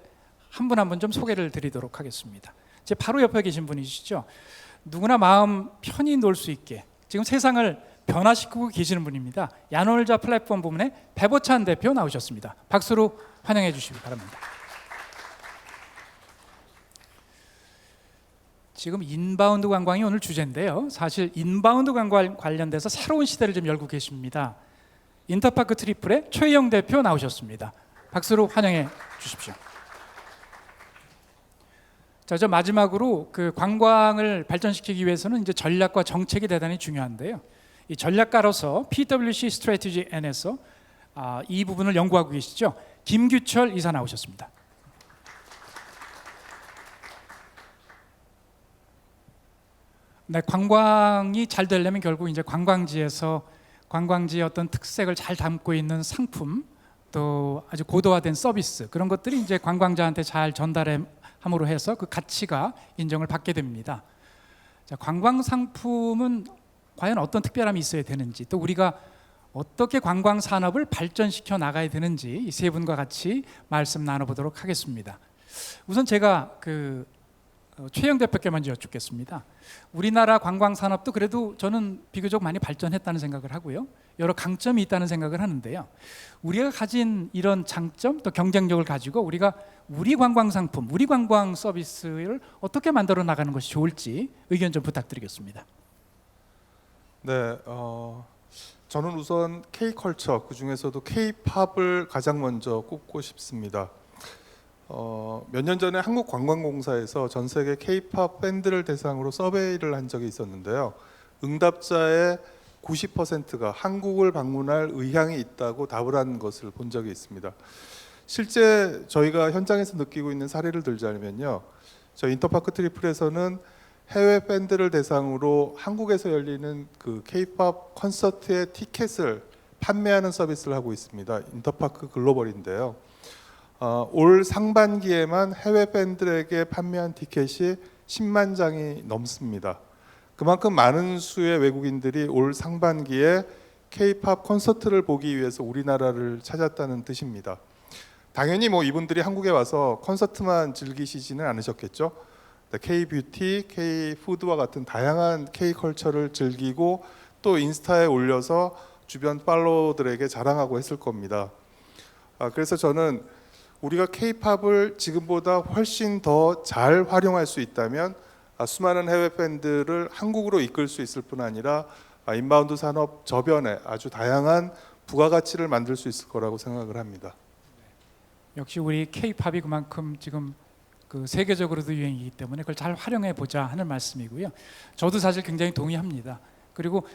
한 분 한 분 좀 소개를 드리도록 하겠습니다. 제 바로 옆에 계신 분이시죠. 누구나 마음 편히 놀 수 있게 지금 세상을 변화시키고 계시는 분입니다. 야놀자 플랫폼 부문의 배보찬 대표 나오셨습니다. 박수로 환영해 주시기 바랍니다. 지금 인바운드 관광이 오늘 주제인데요. 사실 인바운드 관광 관련돼서 새로운 시대를 좀 열고 계십니다. 인터파크 트리플의 최희영 대표 나오셨습니다. 박수로 환영해 주십시오. 자, 저 마지막으로 관광을 발전시키기 위해서는 이제 전략과 정책이 대단히 중요한데요. 이 전략가로서 PwC 스트래티지 N에서 이 부분을 연구하고 계시죠. 김규철 이사 나오셨습니다. 네, 관광이 잘 되려면 결국 이제 관광지의 어떤 특색을 잘 담고 있는 상품, 또 아주 고도화된 서비스, 그런 것들이 이제 관광자한테 잘 전달함으로 해서 그 가치가 인정을 받게 됩니다. 자, 관광 상품은 과연 어떤 특별함이 있어야 되는지, 또 우리가 어떻게 관광 산업을 발전시켜 나가야 되는지 이 세 분과 같이 말씀 나눠보도록 하겠습니다. 우선 제가 최영 대표께 먼저 여쭙겠습니다. 우리나라 관광 산업도 그래도 저는 비교적 많이 발전했다는 생각을 하고요. 여러 강점이 있다는 생각을 하는데요. 우리가 가진 이런 장점 또 경쟁력을 가지고 우리가 우리 관광 상품, 우리 관광 서비스를 어떻게 만들어 나가는 것이 좋을지 의견 좀 부탁드리겠습니다. 네, 저는 우선 K컬처, 그 중에서도 K팝을 가장 먼저 꼽고 싶습니다. 몇 년 전에 한국관광공사에서 전 세계 K-팝 밴드를 대상으로 서베이를 한 적이 있었는데요. 응답자의 90%가 한국을 방문할 의향이 있다고 답을 한 것을 본 적이 있습니다. 실제 저희가 현장에서 느끼고 있는 사례를 들자면요. 저희 인터파크 트리플에서는 해외 밴드를 대상으로 한국에서 열리는 K-팝 콘서트의 티켓을 판매하는 서비스를 하고 있습니다. 인터파크 글로벌인데요. 올 상반기에만 해외 밴드에게 판매한 티켓이 10만 장이 넘습니다. 그만큼 많은 수의 외국인들이 올 상반기에 K-팝 콘서트를 보기 위해서 우리나라를 찾았다는 뜻입니다. 당연히 이분들이 한국에 와서 콘서트만 즐기시지는 않으셨겠죠. K-뷰티, K-푸드와 같은 다양한 K-컬처를 즐기고 또 인스타에 올려서 주변 팔로워들에게 자랑하고 했을 겁니다. 그래서 저는 우리가 K-팝을 지금보다 훨씬 더 잘 활용할 수 있다면 수많은 해외 팬들을 한국으로 이끌 수 있을 뿐 아니라 인바운드 산업 저변에 아주 다양한 부가가치를 만들 수 있을 거라고 생각을 합니다. 역시 우리 K-팝이 그만큼 지금 세계적으로도 유행이기 때문에 그걸 잘 활용해 보자 하는 말씀이고요. 저도 사실 굉장히 동의합니다. 그리고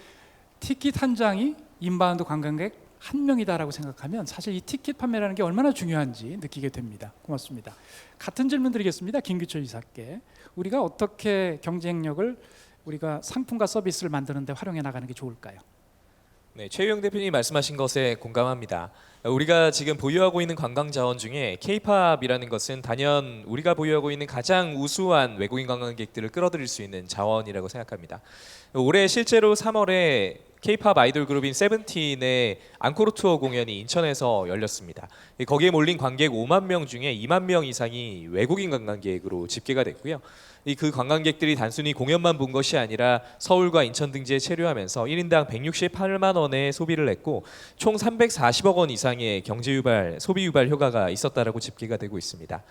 티켓 한 장이 인바운드 관광객 한 명이다라고 생각하면 사실 이 티켓 판매라는 게 얼마나 중요한지 느끼게 됩니다. 고맙습니다. 같은 질문 드리겠습니다. 김규철 이사께 우리가 어떻게 경쟁력을 우리가 상품과 서비스를 만드는 데 활용해 나가는 게 좋을까요? 네, 최유영 대표님이 말씀하신 것에 공감합니다. 우리가 지금 보유하고 있는 관광 자원 중에 K-팝이라는 것은 단연 우리가 보유하고 있는 가장 우수한 외국인 관광객들을 끌어들일 수 있는 자원이라고 생각합니다. 올해 실제로 3월에 K-팝 아이돌 그룹인 세븐틴의 앙코르 투어 공연이 인천에서 열렸습니다. 거기에 몰린 관객 5만 명 중에 2만 명 이상이 외국인 관광객으로 집계가 됐고요. 그 관광객들이 단순히 공연만 본 것이 아니라 서울과 인천 등지에 체류하면서 1인당 168만 원의 소비를 했고 총 340억 원 이상의 경제 유발, 소비 유발 효과가 있었다라고 집계가 되고 있습니다.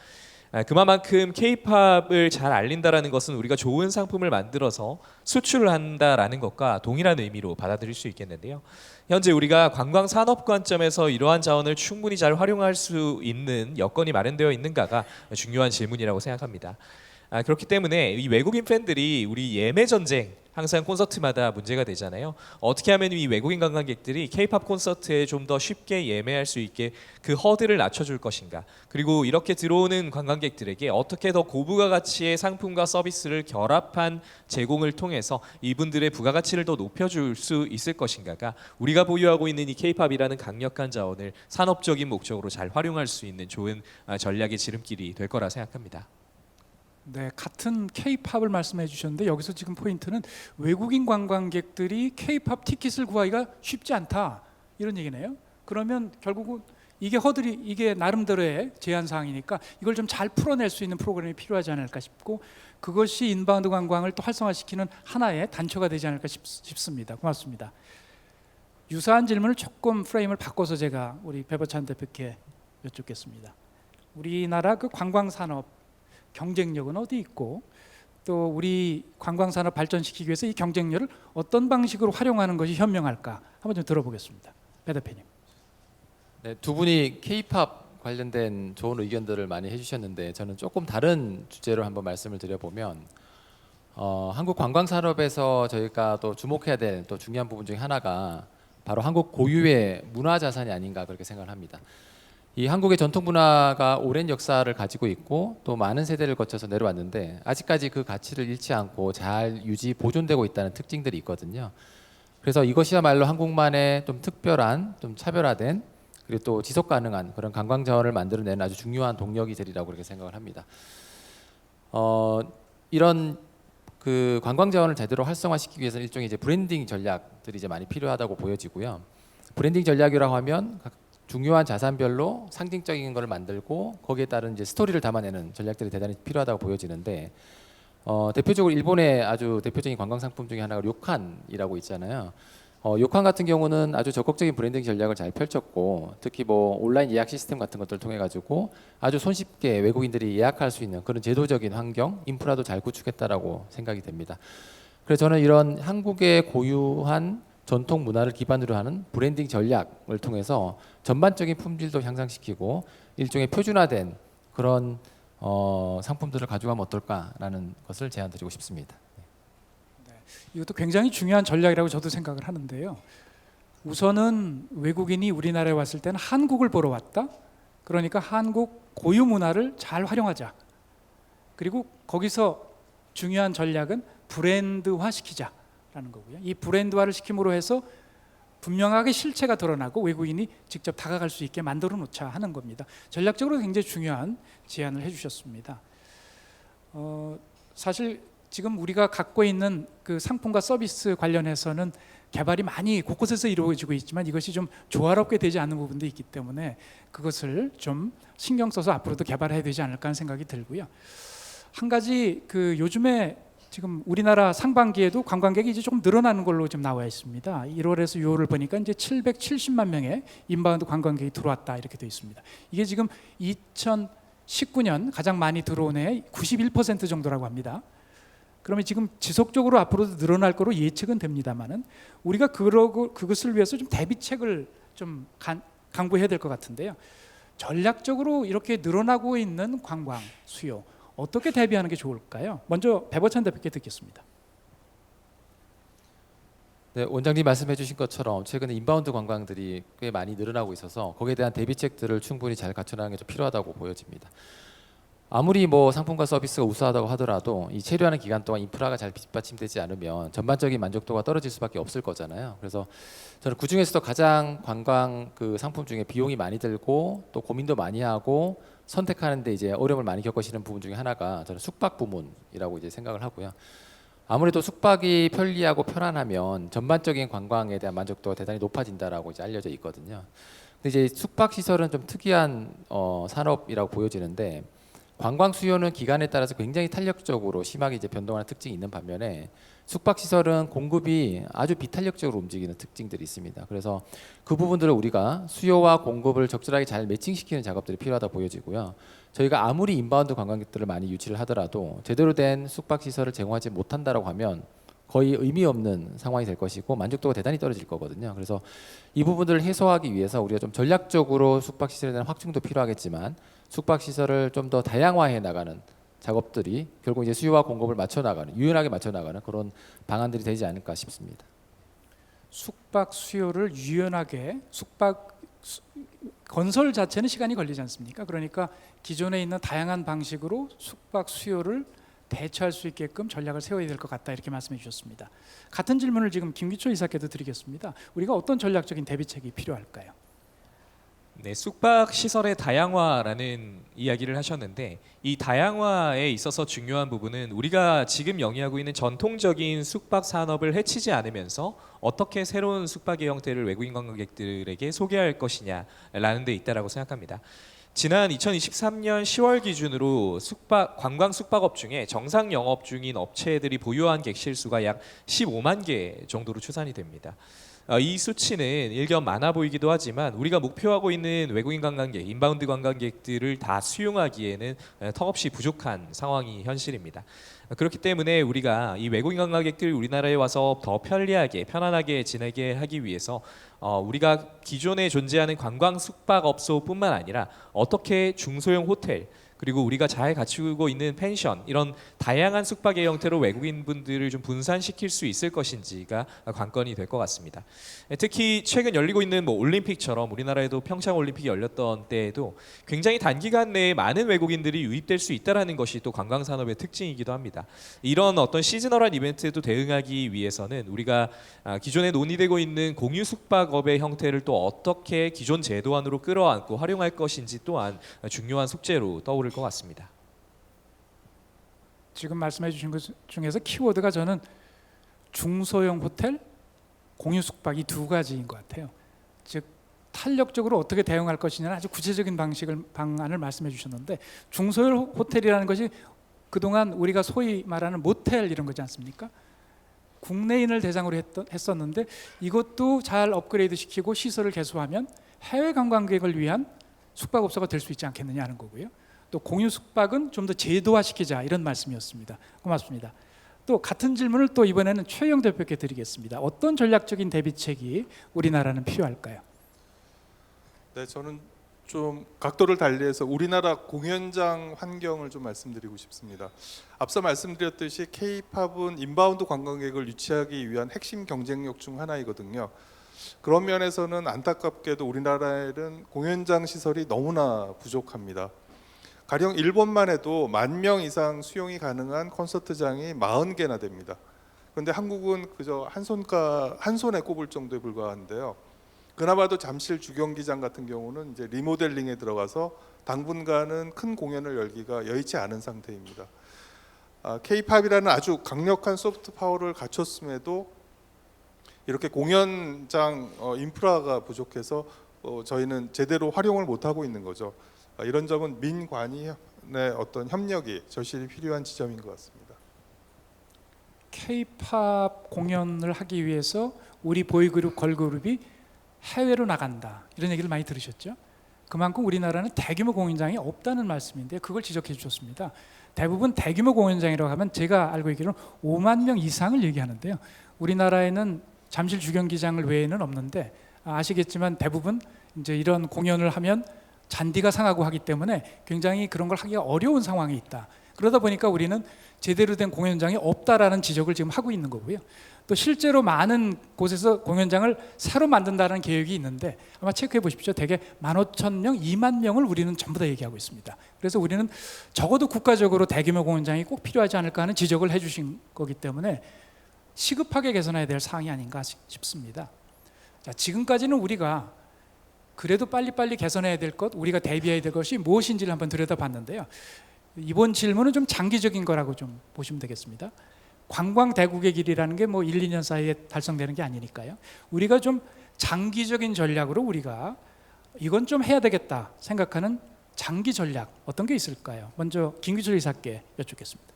그만큼 K-팝을 잘 알린다라는 것은 우리가 좋은 상품을 만들어서 수출을 한다라는 것과 동일한 의미로 받아들일 수 있겠는데요. 현재 우리가 관광 산업 관점에서 이러한 자원을 충분히 잘 활용할 수 있는 여건이 마련되어 있는가가 중요한 질문이라고 생각합니다. 그렇기 때문에 이 외국인 팬들이 우리 예매 전쟁 항상 콘서트마다 문제가 되잖아요. 어떻게 하면 이 외국인 관광객들이 K-팝 콘서트에 좀 더 쉽게 예매할 수 있게 그 허들을 낮춰줄 것인가. 그리고 이렇게 들어오는 관광객들에게 어떻게 더 고부가 가치의 상품과 서비스를 결합한 제공을 통해서 이분들의 부가가치를 더 높여줄 수 있을 것인가가 우리가 보유하고 있는 이 K-팝이라는 강력한 자원을 산업적인 목적으로 잘 활용할 수 있는 좋은 전략의 지름길이 될 거라 생각합니다. 네, 같은 K-팝을 말씀해 주셨는데 여기서 지금 포인트는 외국인 관광객들이 K-팝 티켓을 구하기가 쉽지 않다 이런 얘기네요. 그러면 결국은 이게 나름대로의 제한 사항이니까 이걸 좀 잘 풀어낼 수 있는 프로그램이 필요하지 않을까 싶고 그것이 인바운드 관광을 또 활성화시키는 하나의 단초가 되지 않을까 싶습니다. 고맙습니다. 유사한 질문을 조금 프레임을 바꿔서 제가 우리 배버찬 대표께 여쭙겠습니다. 우리나라 그 관광 산업 경쟁력은 어디 있고 또 우리 관광산업 발전시키기 위해서 이 경쟁력을 어떤 방식으로 활용하는 것이 현명할까 한번 좀 들어보겠습니다. 배 대표님. 네, 두 분이 K-팝 관련된 좋은 의견들을 많이 해주셨는데 저는 조금 다른 주제로 한번 말씀을 드려보면 한국 관광산업에서 저희가 또 주목해야 될 또 중요한 부분 중에 하나가 바로 한국 고유의 문화자산이 아닌가 그렇게 생각을 합니다. 이 한국의 전통 문화가 오랜 역사를 가지고 있고 또 많은 세대를 거쳐서 내려왔는데 아직까지 그 가치를 잃지 않고 잘 유지 보존되고 있다는 특징들이 있거든요. 그래서 이것이야말로 한국만의 좀 특별한, 좀 차별화된 그리고 또 지속 가능한 그런 관광 자원을 만들어내는 아주 중요한 동력이 되리라고 그렇게 생각을 합니다. 이런 그 관광 자원을 제대로 활성화시키기 위해서는 일종의 이제 브랜딩 전략들이 이제 많이 필요하다고 보여지고요. 브랜딩 전략이라고 하면 중요한 자산별로 상징적인 것을 만들고 거기에 따른 이제 스토리를 담아내는 전략들이 대단히 필요하다고 보여지는데 대표적으로 일본의 아주 대표적인 관광 상품 중에 하나가 료칸이라고 있잖아요. 료칸 같은 경우는 아주 적극적인 브랜딩 전략을 잘 펼쳤고 특히 뭐 온라인 예약 시스템 같은 것들을 통해 가지고 아주 손쉽게 외국인들이 예약할 수 있는 그런 제도적인 환경, 인프라도 잘 구축했다라고 생각이 됩니다. 그래서 저는 이런 한국의 고유한 전통 문화를 기반으로 하는 브랜딩 전략을 통해서 전반적인 품질도 향상시키고 일종의 표준화된 그런 상품들을 가져가면 어떨까라는 것을 제안드리고 싶습니다. 이것도 굉장히 중요한 전략이라고 저도 생각을 하는데요. 우선은 외국인이 우리나라에 왔을 때는 한국을 보러 왔다. 그러니까 한국 고유 문화를 잘 활용하자. 그리고 거기서 중요한 전략은 브랜드화 시키자라는 거고요. 이 브랜드화를 시킴으로 해서 분명하게 실체가 드러나고 외국인이 직접 다가갈 수 있게 만들어 놓자 하는 겁니다. 전략적으로 굉장히 중요한 제안을 해주셨습니다. 사실 지금 우리가 갖고 있는 그 상품과 서비스 관련해서는 개발이 많이 곳곳에서 이루어지고 있지만 이것이 좀 조화롭게 되지 않는 부분도 있기 때문에 그것을 좀 신경 써서 앞으로도 개발해야 되지 않을까 하는 생각이 들고요. 한 가지 그 요즘에 지금 우리나라 상반기에도 관광객이 이제 조금 늘어나는 걸로 좀 나와 있습니다. 1월에서 6월을 보니까 이제 770만 명의 인바운드 관광객이 들어왔다 이렇게 되어 있습니다. 이게 지금 2019년 가장 많이 들어온 해 91% 정도라고 합니다. 그러면 지금 지속적으로 앞으로도 늘어날 거로 예측은 됩니다만은 우리가 그것을 위해서 좀 대비책을 좀 강구해야 될 것 같은데요. 전략적으로 이렇게 늘어나고 있는 관광 수요 어떻게 대비하는 게 좋을까요? 먼저 배버찬 대표께 듣겠습니다. 네, 원장님 말씀해 주신 것처럼 최근에 인바운드 관광들이 꽤 많이 늘어나고 있어서 거기에 대한 대비책들을 충분히 잘 갖춰나가는 게 좀 필요하다고 보여집니다. 아무리 뭐 상품과 서비스가 우수하다고 하더라도 이 체류하는 기간 동안 인프라가 잘 뒷받침되지 않으면 전반적인 만족도가 떨어질 수밖에 없을 거잖아요. 그래서 저는 그 중에서도 가장 관광 그 상품 중에 비용이 많이 들고 또 고민도 많이 하고 선택하는데 이제 어려움을 많이 겪으시는 부분 중에 하나가 저는 숙박 부문이라고 이제 생각을 하고요. 아무래도 숙박이 편리하고 편안하면 전반적인 관광에 대한 만족도가 대단히 높아진다라고 이제 알려져 있거든요. 근데 이제 숙박 시설은 좀 특이한 산업이라고 보여지는데 관광 수요는 기간에 따라서 굉장히 탄력적으로 심하게 이제 변동하는 특징이 있는 반면에 숙박 시설은 공급이 아주 비탄력적으로 움직이는 특징들이 있습니다. 그래서 그 부분들을 우리가 수요와 공급을 적절하게 잘 매칭시키는 작업들이 필요하다 보여지고요. 저희가 아무리 인바운드 관광객들을 많이 유치를 하더라도 제대로 된 숙박 시설을 제공하지 못한다라고 하면 거의 의미 없는 상황이 될 것이고 만족도가 대단히 떨어질 거거든요. 그래서 이 부분들을 해소하기 위해서 우리가 좀 전략적으로 숙박 시설에 대한 확충도 필요하겠지만 숙박 시설을 좀 더 다양화해 나가는 작업들이 결국 이제 수요와 공급을 맞춰 나가는, 유연하게 맞춰 나가는 그런 방안들이 되지 않을까 싶습니다. 숙박 수요를 유연하게 건설 자체는 시간이 걸리지 않습니까? 그러니까 기존에 있는 다양한 방식으로 숙박 수요를 대처할 수 있게끔 전략을 세워야 될 것 같다 이렇게 말씀해 주셨습니다. 같은 질문을 지금 김기초 이사께도 드리겠습니다. 우리가 어떤 전략적인 대비책이 필요할까요? 네, 숙박 시설의 다양화라는 이야기를 하셨는데 이 다양화에 있어서 중요한 부분은 우리가 지금 영위하고 있는 전통적인 숙박 산업을 해치지 않으면서 어떻게 새로운 숙박의 형태를 외국인 관광객들에게 소개할 것이냐라는 데 있다라고 생각합니다. 지난 2023년 10월 기준으로 관광 숙박업 중에 정상 영업 중인 업체들이 보유한 객실 수가 약 15만 개 정도로 추산이 됩니다. 이 수치는 일견 많아 보이기도 하지만 우리가 목표하고 있는 외국인 관광객, 인바운드 관광객들을 다 수용하기에는 턱없이 부족한 상황이 현실입니다. 그렇기 때문에 우리가 이 외국인 관광객들이 우리나라에 와서 더 편리하게, 편안하게 지내게 하기 위해서 우리가 기존에 존재하는 관광 숙박업소뿐만 아니라 어떻게 중소형 호텔 그리고 우리가 잘 갖추고 있는 펜션 이런 다양한 숙박의 형태로 외국인 분들을 좀 분산시킬 수 있을 것인지가 관건이 될 것 같습니다. 특히 최근 열리고 있는 올림픽처럼 우리나라에도 평창 올림픽이 열렸던 때에도 굉장히 단기간 내에 많은 외국인들이 유입될 수 있다라는 것이 또 관광 산업의 특징이기도 합니다. 이런 어떤 시즈널한 이벤트에도 대응하기 위해서는 우리가 기존에 논의되고 있는 공유 숙박업의 형태를 또 어떻게 기존 제도 안으로 끌어안고 활용할 것인지 또한 중요한 숙제로 떠오를 것 같습니다. 지금 말씀해 주신 것 중에서 키워드가 저는 중소형 호텔, 공유 숙박 이 두 가지인 것 같아요. 즉 탄력적으로 어떻게 대응할 것이냐는 아주 구체적인 방안을 말씀해 주셨는데 중소형 호텔이라는 것이 그동안 우리가 소위 말하는 모텔 이런 거지 않습니까? 국내인을 대상으로 했었는데 이것도 잘 업그레이드 시키고 시설을 개소하면 해외 관광객을 위한 숙박업소가 될 수 있지 않겠느냐 하는 거고요. 또 공유 숙박은 좀 더 제도화시키자 이런 말씀이었습니다. 고맙습니다. 또 같은 질문을 또 이번에는 최영 대표께 드리겠습니다. 어떤 전략적인 대비책이 우리나라는 필요할까요? 네, 저는 좀 각도를 달리해서 우리나라 공연장 환경을 좀 말씀드리고 싶습니다. 앞서 말씀드렸듯이 K-팝은 인바운드 관광객을 유치하기 위한 핵심 경쟁력 중 하나이거든요. 그런 면에서는 안타깝게도 우리나라에는 공연장 시설이 너무나 부족합니다. 가령 일본만 해도 10,000명 이상 수용이 가능한 콘서트장이 40개나 됩니다. 그런데 한국은 그저 한 손에 꼽을 정도에 불과한데요. 그나마도 잠실 주경기장 같은 경우는 이제 리모델링에 들어가서 당분간은 큰 공연을 열기가 여의치 않은 상태입니다. K-팝이라는 아주 강력한 소프트 파워를 갖췄음에도 이렇게 공연장 인프라가 부족해서 저희는 제대로 활용을 못하고 있는 거죠. 이런 점은 민관의 어떤 협력이 절실히 필요한 지점인 것 같습니다. K-팝 공연을 하기 위해서 우리 보이그룹, 걸그룹이 해외로 나간다 이런 얘기를 많이 들으셨죠? 그만큼 우리나라는 대규모 공연장이 없다는 말씀인데 그걸 지적해 주셨습니다. 대부분 대규모 공연장이라고 하면 제가 알고 있기로는 5만 명 이상을 얘기하는데요. 우리나라에는 잠실 주경기장을 외에는 없는데 아시겠지만 대부분 이제 이런 공연을 하면 잔디가 상하고 하기 때문에 굉장히 그런 걸 하기가 어려운 상황에 있다. 그러다 보니까 우리는 제대로 된 공연장이 없다라는 지적을 지금 하고 있는 거고요. 또 실제로 많은 곳에서 공연장을 새로 만든다는 계획이 있는데 아마 체크해 보십시오. 대개 15,000명, 2만 명을 우리는 전부 다 얘기하고 있습니다. 그래서 우리는 적어도 국가적으로 대규모 공연장이 꼭 필요하지 않을까 하는 지적을 해주신 거기 때문에 시급하게 개선해야 될 사항이 아닌가 싶습니다. 자, 지금까지는 우리가 그래도 빨리빨리 개선해야 될 것, 우리가 대비해야 될 것이 무엇인지를 한번 들여다봤는데요. 이번 질문은 좀 장기적인 거라고 좀 보시면 되겠습니다. 관광 대국의 길이라는 게 뭐 1, 2년 사이에 달성되는 게 아니니까요. 우리가 좀 장기적인 전략으로 우리가 이건 좀 해야 되겠다 생각하는 장기 전략 어떤 게 있을까요? 먼저 김규철 이사께 여쭙겠습니다.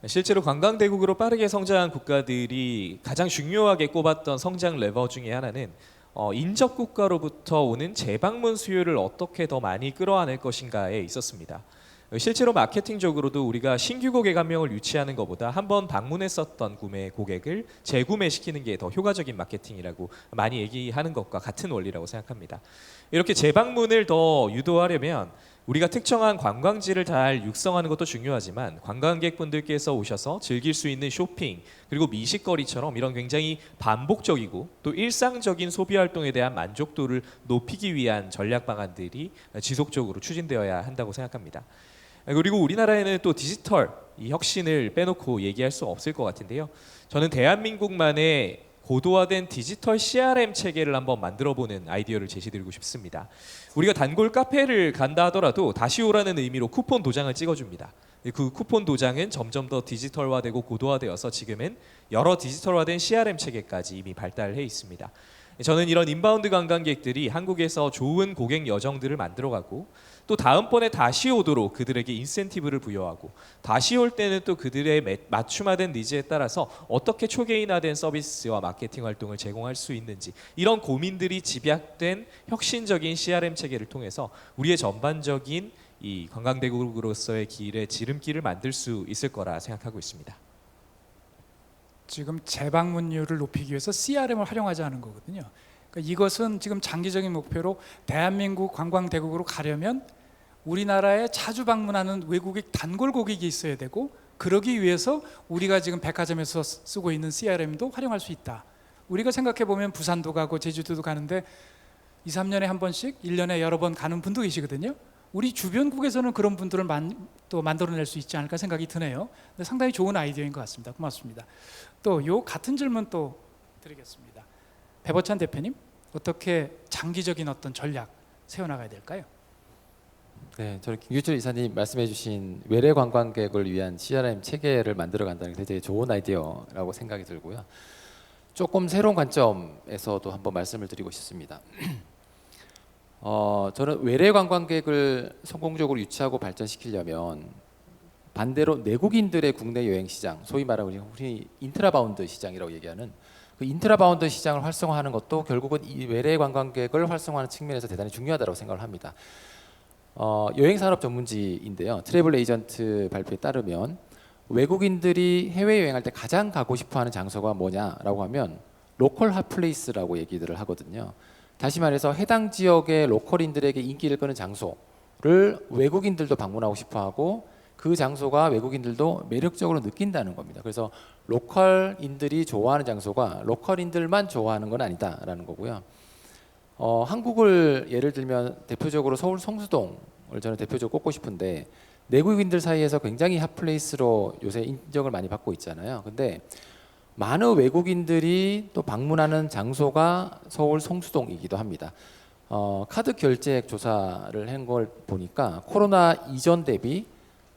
실제로 관광 대국으로 빠르게 성장한 국가들이 가장 중요하게 꼽았던 성장 레버 중에 하나는 인접 국가로부터 오는 재방문 수요를 어떻게 더 많이 끌어안을 것인가에 있었습니다. 실제로 마케팅적으로도 우리가 신규 고객 한 명을 유치하는 것보다 한번 방문했었던 구매 고객을 재구매시키는 게 더 효과적인 마케팅이라고 많이 얘기하는 것과 같은 원리라고 생각합니다. 이렇게 재방문을 더 유도하려면 우리가 특정한 관광지를 잘 육성하는 것도 중요하지만 관광객분들께서 오셔서 즐길 수 있는 쇼핑 그리고 미식거리처럼 이런 굉장히 반복적이고 또 일상적인 소비 활동에 대한 만족도를 높이기 위한 전략 방안들이 지속적으로 추진되어야 한다고 생각합니다. 그리고 우리나라에는 또 디지털 이 혁신을 빼놓고 얘기할 수 없을 것 같은데요. 저는 대한민국만의 고도화된 디지털 CRM 체계를 한번 만들어보는 아이디어를 제시드리고 싶습니다. 우리가 단골 카페를 간다 하더라도 다시 오라는 의미로 쿠폰 도장을 찍어줍니다. 그 쿠폰 도장은 점점 더 디지털화되고 고도화되어서 지금은 여러 디지털화된 CRM 체계까지 이미 발달해 있습니다. 저는 이런 인바운드 관광객들이 한국에서 좋은 고객 여정들을 만들어가고 또 다음번에 다시 오도록 그들에게 인센티브를 부여하고 다시 올 때는 또 그들의 맞춤화된 니즈에 따라서 어떻게 초개인화된 서비스와 마케팅 활동을 제공할 수 있는지 이런 고민들이 집약된 혁신적인 CRM 체계를 통해서 우리의 전반적인 이 관광대국으로서의 길에 지름길을 만들 수 있을 거라 생각하고 있습니다. 지금 재방문율을 높이기 위해서 CRM을 활용하자는 거거든요. 그러니까 이것은 지금 장기적인 목표로 대한민국 관광 대국으로 가려면 우리나라에 자주 방문하는 외국인 단골 고객이 있어야 되고 그러기 위해서 우리가 지금 백화점에서 쓰고 있는 CRM도 활용할 수 있다. 우리가 생각해 보면 부산도 가고 제주도도 가는데 2, 3년에 한 번씩 1년에 여러 번 가는 분도 계시거든요. 우리 주변국에서는 그런 분들을 또 만들어낼 수 있지 않을까 생각이 드네요. 근데 상당히 좋은 아이디어인 것 같습니다. 고맙습니다. 또 요 같은 질문 또 드리겠습니다. 배버찬 대표님, 어떻게 장기적인 어떤 전략 세워나가야 될까요? 네, 저는 김규철 이사님 말씀해주신 외래 관광객을 위한 CRM 체계를 만들어 간다는 게 되게 좋은 아이디어라고 생각이 들고요. 조금 새로운 관점에서도 한번 말씀을 드리고 싶습니다. 저는 외래 관광객을 성공적으로 유치하고 발전시키려면 반대로 내국인들의 국내 여행 시장, 소위 말하는 우리 인트라바운드 시장이라고 얘기하는 그 인트라바운드 시장을 활성화하는 것도 결국은 이 외래 관광객을 활성화하는 측면에서 대단히 중요하다고 생각을 합니다. 여행산업 전문지인데요. 트래블 에이전트 발표에 따르면 외국인들이 해외 여행할 때 가장 가고 싶어하는 장소가 뭐냐라고 하면 로컬 핫플레이스라고 얘기들을 하거든요. 다시 말해서 해당 지역의 로컬인들에게 인기를 끄는 장소를 외국인들도 방문하고 싶어하고 그 장소가 외국인들도 매력적으로 느낀다는 겁니다. 그래서 로컬인들이 좋아하는 장소가 로컬인들만 좋아하는 건 아니다라는 거고요. 한국을 예를 들면 대표적으로 서울 성수동을 저는 대표적으로 꼽고 싶은데 내국인들 사이에서 굉장히 핫플레이스로 요새 인정을 많이 받고 있잖아요. 근데 많은 외국인들이 또 방문하는 장소가 서울 성수동이기도 합니다. 카드 결제액 조사를 한 걸 보니까 코로나 이전 대비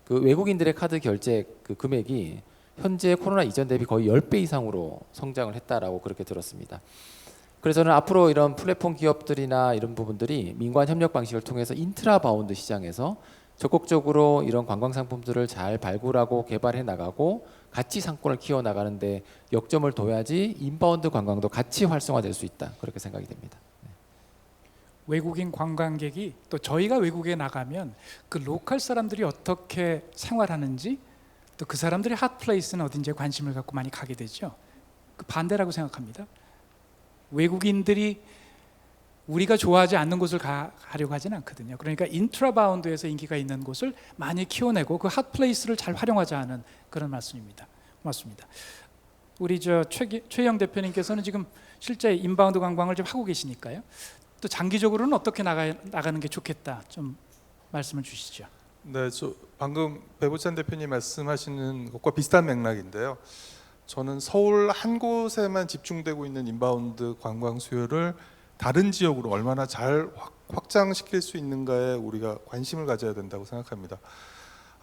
그 외국인들의 카드 결제액 그 금액이 현재 코로나 이전 대비 거의 10배 이상으로 성장을 했다라고 그렇게 들었습니다. 그래서 저는 앞으로 이런 플랫폼 기업들이나 이런 부분들이 민관 협력 방식을 통해서 인트라바운드 시장에서 적극적으로 이런 관광 상품들을 잘 발굴하고 개발해 나가고 가치 상권을 키워 나가는데 역점을 둬야지 인바운드 관광도 같이 활성화될 수 있다. 그렇게 생각이 됩니다. 외국인 관광객이 또 저희가 외국에 나가면 그 로컬 사람들이 어떻게 생활하는지 또 그 사람들의 핫플레이스는 어딘지에 관심을 갖고 많이 가게 되죠. 그 반대라고 생각합니다. 외국인들이 우리가 좋아하지 않는 곳을 가려고 하지는 않거든요. 그러니까 인트라바운드에서 인기가 있는 곳을 많이 키워내고 그 핫플레이스를 잘 활용하자 하는 그런 말씀입니다. 고맙습니다. 우리 최영 대표님께서는 지금 실제 인바운드 관광을 좀 하고 계시니까요. 또 장기적으로는 어떻게 나가는 게 좋겠다 좀 말씀을 주시죠. 네, 저 방금 배보찬 대표님 말씀하시는 것과 비슷한 맥락인데요. 저는 서울 한 곳에만 집중되고 있는 인바운드 관광 수요를 다른 지역으로 얼마나 잘 확장시킬 수 있는가에 우리가 관심을 가져야 된다고 생각합니다.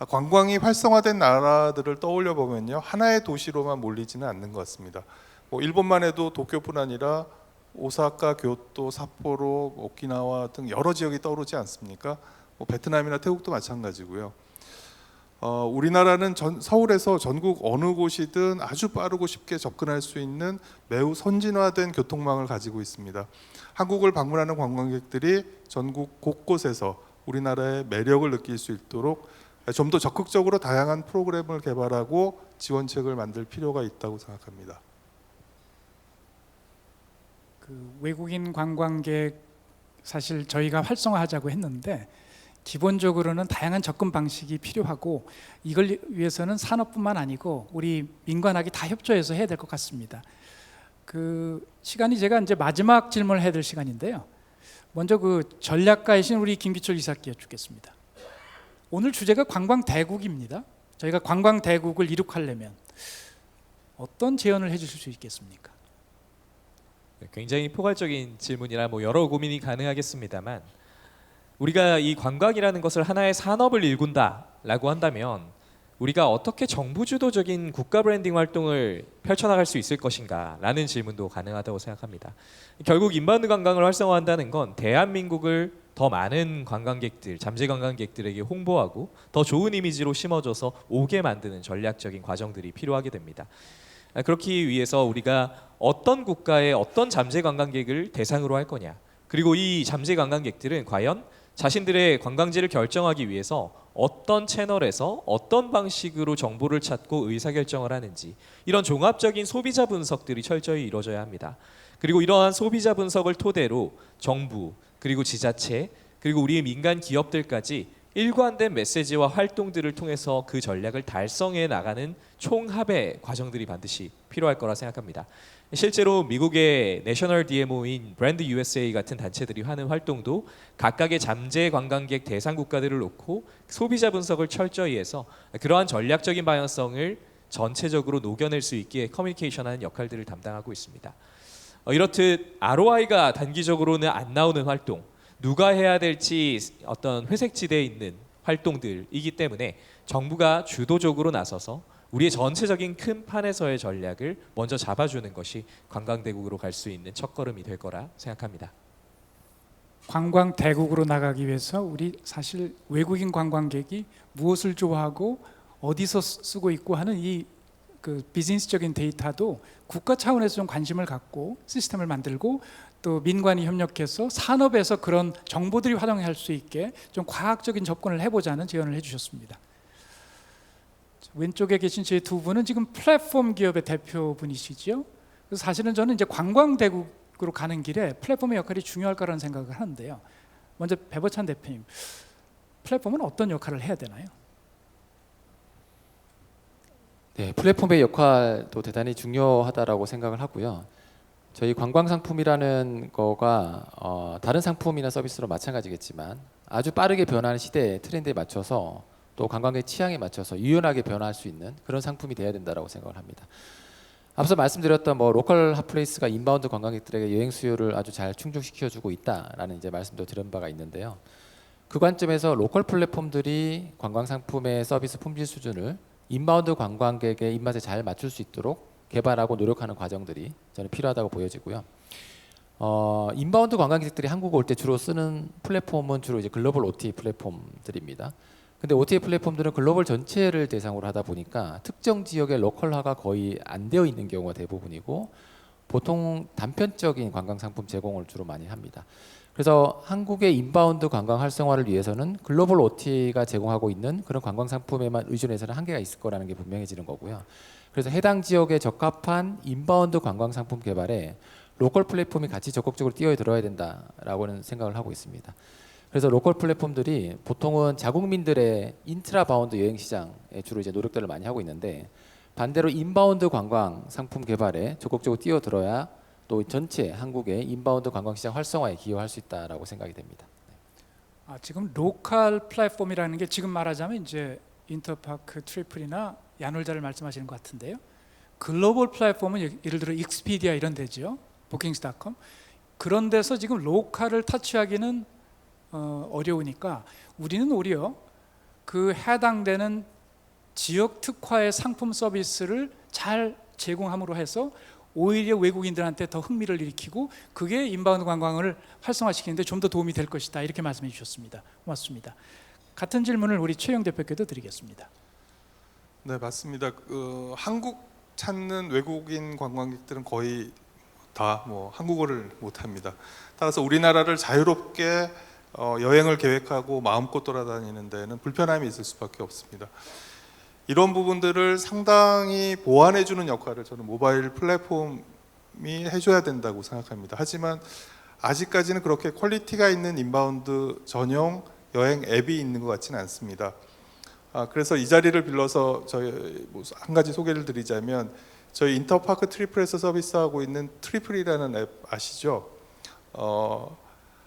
관광이 활성화된 나라들을 떠올려 보면요, 하나의 도시로만 몰리지는 않는 것 같습니다. 뭐 일본만 해도 도쿄뿐 아니라 오사카, 교토, 삿포로, 오키나와 등 여러 지역이 떠오르지 않습니까? 뭐 베트남이나 태국도 마찬가지고요. 우리나라는 서울에서 전국 어느 곳이든 아주 빠르고 쉽게 접근할 수 있는 매우 선진화된 교통망을 가지고 있습니다. 한국을 방문하는 관광객들이 전국 곳곳에서 우리나라의 매력을 느낄 수 있도록 좀 더 적극적으로 다양한 프로그램을 개발하고 지원책을 만들 필요가 있다고 생각합니다. 그 외국인 관광객 사실 저희가 활성화하자고 했는데 기본적으로는 다양한 접근 방식이 필요하고 이걸 위해서는 산업뿐만 아니고 우리 민관학이 다 협조해서 해야 될 것 같습니다. 그 시간이 제가 이제 마지막 질문을 해야 될 시간인데요. 먼저 그 전략가이신 우리 김기철 이사께 여쭙겠습니다. 오늘 주제가 관광대국입니다. 저희가 관광대국을 이룩하려면 어떤 제언을 해주실 수 있겠습니까? 네, 굉장히 포괄적인 질문이라 뭐 여러 고민이 가능하겠습니다만, 우리가 이 관광이라는 것을 하나의 산업을 일군다라고 한다면 우리가 어떻게 정부 주도적인 국가 브랜딩 활동을 펼쳐나갈 수 있을 것인가라는 질문도 가능하다고 생각합니다. 결국 인바운드 관광을 활성화한다는 건 대한민국을 더 많은 관광객들, 잠재 관광객들에게 홍보하고 더 좋은 이미지로 심어줘서 오게 만드는 전략적인 과정들이 필요하게 됩니다. 그렇기 위해서 우리가 어떤 국가의 어떤 잠재 관광객을 대상으로 할 거냐, 그리고 이 잠재 관광객들은 과연 자신들의 관광지를 결정하기 위해서 어떤 채널에서 어떤 방식으로 정보를 찾고 의사결정을 하는지, 이런 종합적인 소비자 분석들이 철저히 이루어져야 합니다. 그리고 이러한 소비자 분석을 토대로 정부, 그리고 지자체, 그리고 우리의 민간 기업들까지 일관된 메시지와 활동들을 통해서 그 전략을 달성해 나가는 총합의 과정들이 반드시 필요할 거라 생각합니다. 실제로 미국의 내셔널 DMO인 브랜드 USA 같은 단체들이 하는 활동도 각각의 잠재 관광객 대상 국가들을 놓고 소비자 분석을 철저히 해서 그러한 전략적인 방향성을 전체적으로 녹여낼 수 있게 커뮤니케이션하는 역할들을 담당하고 있습니다. 이렇듯 ROI가 단기적으로는 안 나오는 활동, 누가 해야 될지 어떤 회색지대에 있는 활동들이기 때문에 정부가 주도적으로 나서서 우리의 전체적인 큰 판에서의 전략을 먼저 잡아주는 것이 관광대국으로 갈 수 있는 첫걸음이 될 거라 생각합니다. 관광대국으로 나가기 위해서 우리 사실 외국인 관광객이 무엇을 좋아하고 어디서 쓰고 있고 하는 이 그 비즈니스적인 데이터도 국가 차원에서 좀 관심을 갖고 시스템을 만들고 또 민관이 협력해서 산업에서 그런 정보들이 활용할 수 있게 좀 과학적인 접근을 해보자는 제언을 해주셨습니다. 왼쪽에 계신 제 두 분은 지금 플랫폼 기업의 대표분이시죠. 그래서 사실은 저는 이제 관광대국으로 가는 길에 플랫폼의 역할이 중요할 거라는 생각을 하는데요. 먼저 배버찬 대표님, 플랫폼은 어떤 역할을 해야 되나요? 네, 플랫폼의 역할도 대단히 중요하다라고 생각을 하고요. 저희 관광 상품이라는 거가 다른 상품이나 서비스로 마찬가지겠지만 아주 빠르게 변하는 시대의 트렌드에 맞춰서 또 관광객 취향에 맞춰서 유연하게 변화할 수 있는 그런 상품이 돼야 된다고 생각을 합니다. 앞서 말씀드렸던 뭐 로컬 핫플레이스가 인바운드 관광객들에게 여행 수요를 아주 잘 충족시켜주고 있다라는 이제 말씀도 드린 바가 있는데요. 그 관점에서 로컬 플랫폼들이 관광 상품의 서비스 품질 수준을 인바운드 관광객의 입맛에 잘 맞출 수 있도록 개발하고 노력하는 과정들이 저는 필요하다고 보여지고요. 인바운드 관광객들이 한국 올 때 주로 쓰는 플랫폼은 주로 이제 글로벌 OTA 플랫폼들입니다. 근데 OTA 플랫폼들은 글로벌 전체를 대상으로 하다 보니까 특정 지역의 로컬화가 거의 안 되어 있는 경우가 대부분이고 보통 단편적인 관광 상품 제공을 주로 많이 합니다. 그래서 한국의 인바운드 관광 활성화를 위해서는 글로벌 OTA가 제공하고 있는 그런 관광 상품에만 의존해서는 한계가 있을 거라는 게 분명해지는 거고요. 그래서 해당 지역에 적합한 인바운드 관광 상품 개발에 로컬 플랫폼이 같이 적극적으로 뛰어들어야 된다라고는 생각을 하고 있습니다. 그래서 로컬 플랫폼들이 보통은 자국민들의 인트라 바운드 여행 시장에 주로 이제 노력들을 많이 하고 있는데 반대로 인바운드 관광 상품 개발에 적극적으로 뛰어들어야 또 전체 한국의 인바운드 관광 시장 활성화에 기여할 수 있다라고 생각이 됩니다. 지금 로컬 플랫폼이라는 게 지금 말하자면 이제 인터파크 트리플이나 야놀자를 말씀하시는 것 같은데요. 글로벌 플랫폼은 예를 들어 익스피디아 이런 데죠. 부킹스.com 그런 데서 지금 로컬을 터치하기는 어려우니까 우리는 오히려 그 해당되는 지역 특화의 상품 서비스를 잘 제공함으로 해서 오히려 외국인들한테 더 흥미를 일으키고 그게 인바운드 관광을 활성화시키는데 좀 더 도움이 될 것이다 이렇게 말씀해 주셨습니다. 고맙습니다. 같은 질문을 우리 최영 대표께도 드리겠습니다. 네, 맞습니다. 한국 찾는 외국인 관광객들은 거의 다 한국어를 못합니다. 따라서 우리나라를 자유롭게 여행을 계획하고 마음껏 돌아다니는 데는 불편함이 있을 수밖에 없습니다. 이런 부분들을 상당히 보완해주는 역할을 저는 모바일 플랫폼이 해줘야 된다고 생각합니다. 하지만 아직까지는 그렇게 퀄리티가 있는 인바운드 전용 여행 앱이 있는 것 같지는 않습니다. 그래서 이 자리를 빌려서 저희 한 가지 소개를 드리자면 저희 인터파크 트리플에서 서비스하고 있는 트리플이라는 앱 아시죠?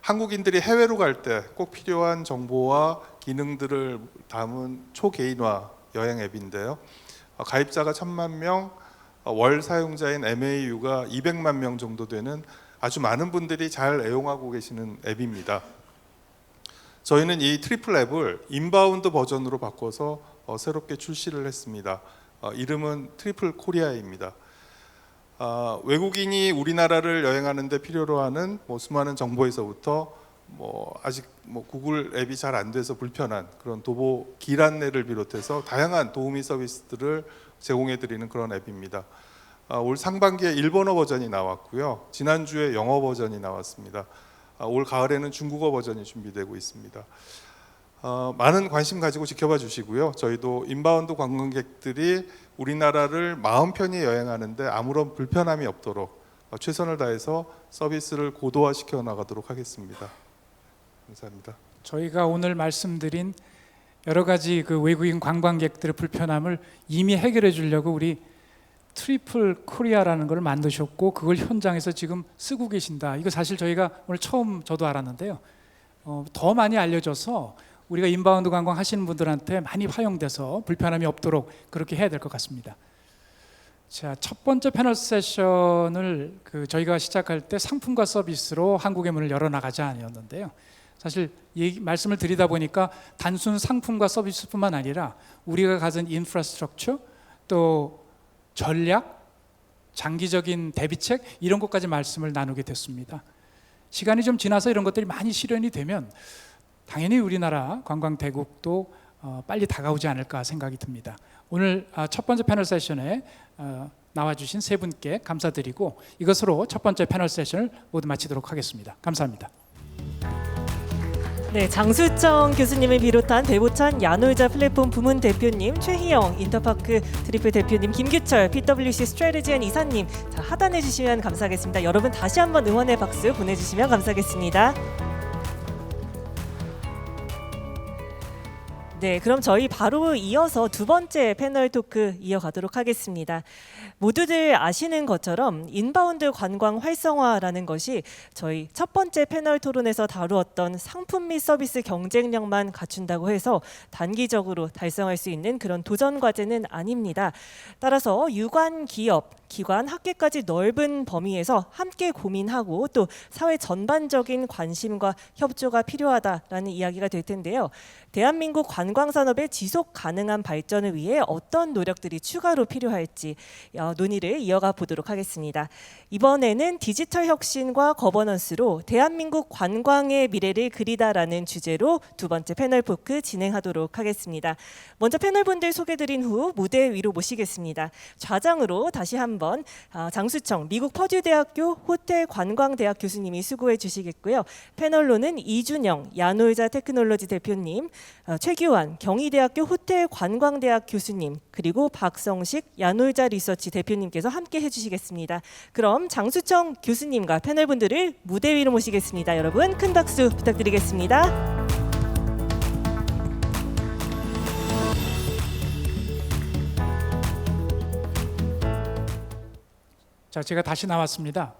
한국인들이 해외로 갈 때 꼭 필요한 정보와 기능들을 담은 초개인화 여행 앱인데요. 가입자가 1,000만 명, 월 사용자인 MAU가 200만 명 정도 되는 아주 많은 분들이 잘 애용하고 계시는 앱입니다. 저희는 이 트리플 앱을 인바운드 버전으로 바꿔서 새롭게 출시를 했습니다. 이름은 트리플 코리아입니다. 외국인이 우리나라를 여행하는데 필요로 하는 수많은 정보에서부터 아직 구글 앱이 잘 안 돼서 불편한 그런 도보 길 안내를 비롯해서 다양한 도우미 서비스들을 제공해 드리는 그런 앱입니다. 올 상반기에 일본어 버전이 나왔고요. 지난주에 영어 버전이 나왔습니다. 올 가을에는 중국어 버전이 준비되고 있습니다. 많은 관심 가지고 지켜봐 주시고요. 저희도 인바운드 관광객들이 우리나라를 마음 편히 여행하는데 아무런 불편함이 없도록 최선을 다해서 서비스를 고도화시켜 나가도록 하겠습니다. 감사합니다. 저희가 오늘 말씀드린 여러 가지 그 외국인 관광객들의 불편함을 이미 해결해 주려고 우리 트리플 코리아라는 걸 만드셨고 그걸 현장에서 지금 쓰고 계신다. 이거 사실 저희가 오늘 처음 저도 알았는데요. 더 많이 알려져서 우리가 인바운드 관광 하시는 분들한테 많이 활용돼서 불편함이 없도록 그렇게 해야 될 것 같습니다. 자, 첫 번째 패널 세션을 저희가 시작할 때 상품과 서비스로 한국의 문을 열어나가자였는데요. 사실 말씀을 드리다 보니까 단순 상품과 서비스뿐만 아니라 우리가 가진 인프라스트럭처 또 전략, 장기적인 대비책 이런 것까지 말씀을 나누게 됐습니다. 시간이 좀 지나서 이런 것들이 많이 실현이 되면 당연히 우리나라 관광 대국도 빨리 다가오지 않을까 생각이 듭니다. 오늘 첫 번째 패널 세션에 나와주신 세 분께 감사드리고 이것으로 첫 번째 패널 세션을 모두 마치도록 하겠습니다. 감사합니다. 네, 장수청 교수님을 비롯한 대보찬 야놀자 플랫폼 부문 대표님, 최희영 인터파크 트리플 대표님, 김규철 PwC 스트래티지 앤 이사님, 자, 하단해 주시면 감사하겠습니다. 여러분 다시 한번 응원의 박수 보내주시면 감사하겠습니다. 네, 그럼 저희 바로 이어서 두 번째 패널 토크 이어가도록 하겠습니다. 모두들 아시는 것처럼 인바운드 관광 활성화라는 것이 저희 첫 번째 패널 토론에서 다루었던 상품 및 서비스 경쟁력만 갖춘다고 해서 단기적으로 달성할 수 있는 그런 도전 과제는 아닙니다. 따라서 유관 기업, 기관, 학계까지 넓은 범위에서 함께 고민하고 또 사회 전반적인 관심과 협조가 필요하다라는 이야기가 될 텐데요. 대한민국 관광산업의 지속 가능한 발전을 위해 어떤 노력들이 추가로 필요할지 논의를 이어가 보도록 하겠습니다. 이번에는 디지털 혁신과 거버넌스로 대한민국 관광의 미래를 그리다라는 주제로 두 번째 패널 토크 진행하도록 하겠습니다. 먼저 패널분들 소개드린 후 무대 위로 모시겠습니다. 좌장으로 다시 한번 장수청 미국 퍼듀대학교 호텔관광대학 교수님이 수고해 주시겠고요. 패널로는 이준영 야놀자 테크놀로지 대표님, 최규환 경희대학교 호텔관광대학 교수님, 그리고 박성식 야놀자 리서치 대표님께서 함께 해주시겠습니다. 그럼 장수청 교수님과 패널분들을 무대 위로 모시겠습니다. 여러분 큰 박수 부탁드리겠습니다. 자, 제가 다시 나왔습니다.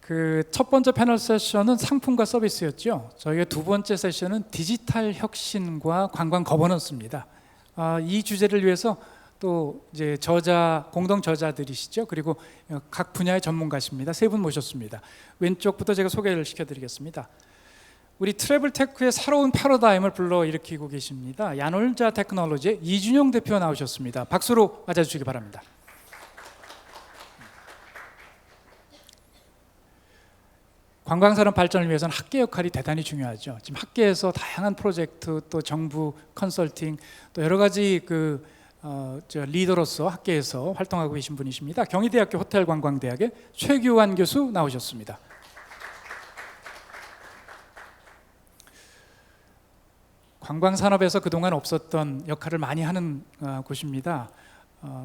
그 첫 번째 패널 세션은 상품과 서비스였죠. 저희가 두 번째 세션은 디지털 혁신과 관광 거버넌스입니다. 이 주제를 위해서 또 이제 공동 저자들이시죠. 그리고 각 분야의 전문가십니다. 세 분 모셨습니다. 왼쪽부터 제가 소개를 시켜드리겠습니다. 우리 트래블테크의 새로운 패러다임을 불러일으키고 계십니다. 야놀자 테크놀로지의 이준용 대표 나오셨습니다. 박수로 맞아주시기 바랍니다. 관광산업 발전을 위해서는 학계 역할이 대단히 중요하죠. 지금 학계에서 다양한 프로젝트, 또 정부 컨설팅, 또 여러 가지 리더로서 학계에서 활동하고 계신 분이십니다. 경희대학교 호텔관광대학의 최규환 교수 나오셨습니다. 관광산업에서 그동안 없었던 역할을 많이 하는 곳입니다.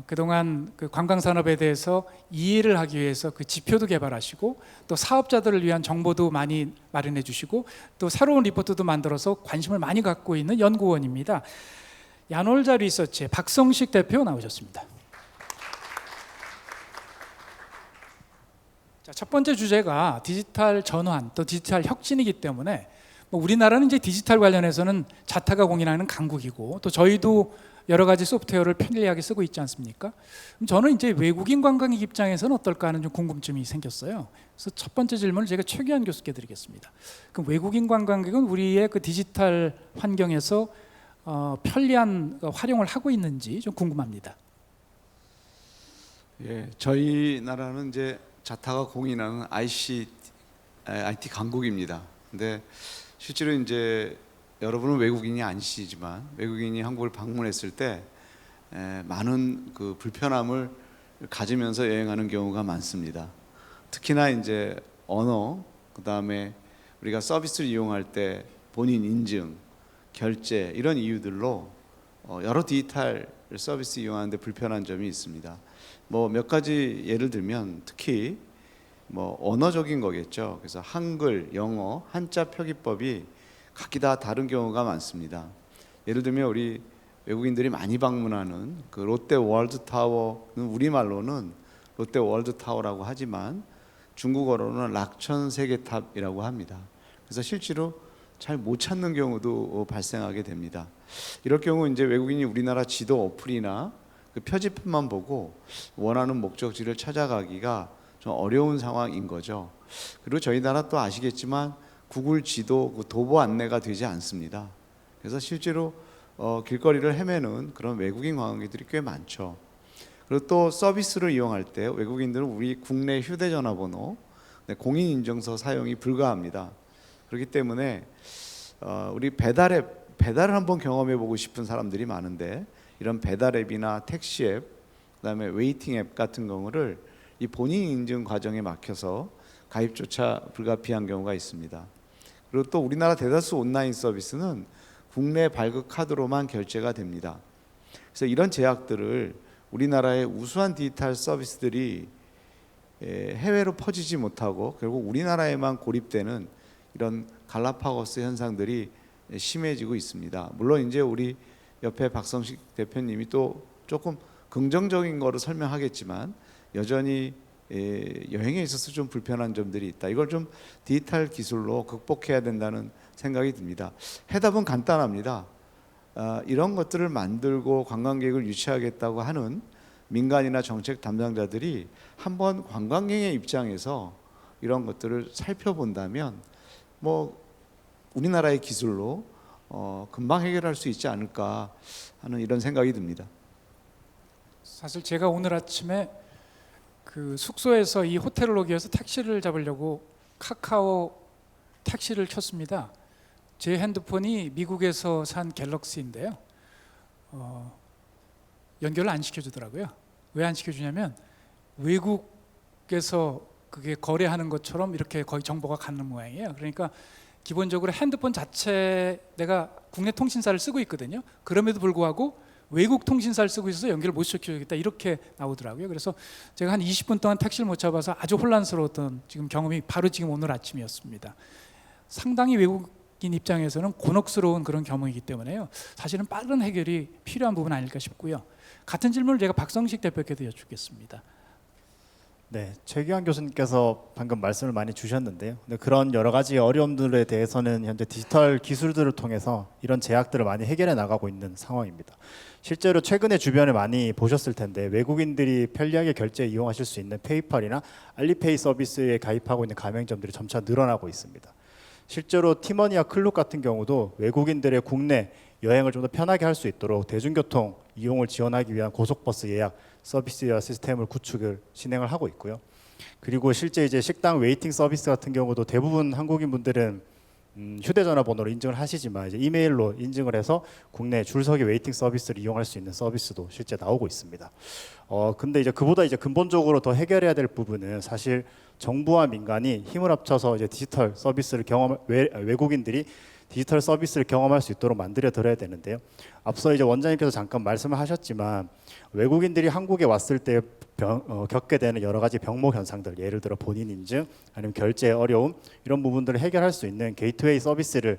그동안 그 관광산업에 대해서 이해를 하기 위해서 그 지표도 개발하시고 또 사업자들을 위한 정보도 많이 마련해 주시고 또 새로운 리포트도 만들어서 관심을 많이 갖고 있는 연구원입니다. 야놀자 리서치의 박성식 대표 나오셨습니다. 자, 첫 번째 주제가 디지털 전환 또 디지털 혁신이기 때문에 우리나라는 이제 디지털 관련해서는 자타가 공인하는 강국이고 또 저희도 여러 가지 소프트웨어를 편리하게 쓰고 있지 않습니까? 그럼 저는 이제 외국인 관광객 입장에서는 어떨까 하는 좀 궁금증이 생겼어요. 그래서 첫 번째 질문을 제가 최규환 교수께 드리겠습니다. 그럼 외국인 관광객은 우리의 그 디지털 환경에서 편리한 활용을 하고 있는지 좀 궁금합니다. 예, 저희 나라는 이제 자타가 공인하는 IT 강국입니다. 근데 실제로 이제 여러분은 외국인이 아니시지만 외국인이 한국을 방문했을 때 많은 그 불편함을 가지면서 여행하는 경우가 많습니다. 특히나 이제 언어, 그다음에 우리가 서비스를 이용할 때 본인 인증, 결제 이런 이유들로 여러 디지털 서비스 이용하는데 불편한 점이 있습니다. 뭐 몇 가지 예를 들면 특히 뭐 언어적인 거겠죠. 그래서 한글, 영어, 한자 표기법이 각기 다 다른 경우가 많습니다. 예를 들면 우리 외국인들이 많이 방문하는 그 롯데 월드 타워는 우리말로는 롯데 월드 타워라고 하지만 중국어로는 락천 세계탑이라고 합니다. 그래서 실제로 잘 못 찾는 경우도 발생하게 됩니다. 이럴 경우 이제 외국인이 우리나라 지도 어플이나 그 표지판만 보고 원하는 목적지를 찾아가기가 좀 어려운 상황인 거죠. 그리고 저희 나라 또 아시겠지만 구글 지도 그 도보 안내가 되지 않습니다. 그래서 실제로 길거리를 헤매는 그런 외국인 관광객들이 꽤 많죠. 그리고 또 서비스를 이용할 때 외국인들은 우리 국내 휴대전화번호, 공인인증서 사용이 불가합니다. 그렇기 때문에 우리 배달을 한번 경험해보고 싶은 사람들이 많은데 이런 배달앱이나 택시앱, 그다음에 웨이팅앱 같은 경우를 이 본인 인증 과정에 막혀서 가입조차 불가피한 경우가 있습니다. 그리고 또 우리나라 대다수 온라인 서비스는 국내 발급 카드로만 결제가 됩니다. 그래서 이런 제약들을 우리나라의 우수한 디지털 서비스들이 해외로 퍼지지 못하고 결국 우리나라에만 고립되는 이런 갈라파고스 현상들이 심해지고 있습니다. 물론 이제 우리 옆에 박성식 대표님이 또 조금 긍정적인 거로 설명하겠지만 여전히 여행에 있어서 좀 불편한 점들이 있다. 이걸 좀 디지털 기술로 극복해야 된다는 생각이 듭니다. 해답은 간단합니다. 이런 것들을 만들고 관광객을 유치하겠다고 하는 민간이나 정책 담당자들이 한번 관광객의 입장에서 이런 것들을 살펴본다면 뭐 우리나라의 기술로 금방 해결할 수 있지 않을까 하는 이런 생각이 듭니다. 사실 제가 오늘 아침에 그 숙소에서 이 호텔을 오기 위해서 택시를 잡으려고 카카오 택시를 켰습니다. 제 핸드폰이 미국에서 산 갤럭시인데요. 연결을 안 시켜주더라고요. 왜 안 시켜주냐면 외국에서 그게 거래하는 것처럼 이렇게 거의 정보가 가는 모양이에요. 그러니까 기본적으로 핸드폰 자체 내가 국내 통신사를 쓰고 있거든요. 그럼에도 불구하고 외국 통신사를 쓰고 있어서 연결을 못 시켜주겠다 이렇게 나오더라고요. 그래서 제가 한 20분 동안 택시를 못 잡아서 아주 혼란스러웠던 지금 경험이 바로 지금 오늘 아침이었습니다. 상당히 외국인 입장에서는 곤혹스러운 그런 경험이기 때문에요. 사실은 빠른 해결이 필요한 부분 아닐까 싶고요. 같은 질문을 제가 박성식 대표께도 여쭙겠습니다. 네, 최규환 교수님께서 방금 말씀을 많이 주셨는데요. 근데 그런 여러 가지 어려움들에 대해서는 현재 디지털 기술들을 통해서 이런 제약들을 많이 해결해 나가고 있는 상황입니다. 실제로 최근에 주변에 많이 보셨을 텐데 외국인들이 편리하게 결제 이용하실 수 있는 페이팔이나 알리페이 서비스에 가입하고 있는 가맹점들이 점차 늘어나고 있습니다. 실제로 티머니와 클룩 같은 경우도 외국인들의 국내 여행을 좀 더 편하게 할 수 있도록 대중교통 이용을 지원하기 위한 고속버스 예약 서비스와 시스템을 구축을 진행을 하고 있고요. 그리고 실제 이제 식당 웨이팅 서비스 같은 경우도 대부분 한국인 분들은 휴대전화 번호로 인증을 하시지만 이제 이메일로 인증을 해서 국내 줄서기 웨이팅 서비스를 이용할 수 있는 서비스도 실제 나오고 있습니다. 근데 이제 그보다 이제 근본적으로 더 해결해야 될 부분은 사실 정부와 민간이 힘을 합쳐서 이제 디지털 서비스를 외국인들이 디지털 서비스를 경험할 수 있도록 만들어 드려야 되는데요. 앞서 이제 원장님께서 잠깐 말씀을 하셨지만 외국인들이 한국에 왔을 때 겪게 되는 여러 가지 병목 현상들, 예를 들어 본인 인증, 아니면 결제 어려움 이런 부분들을 해결할 수 있는 게이트웨이 서비스를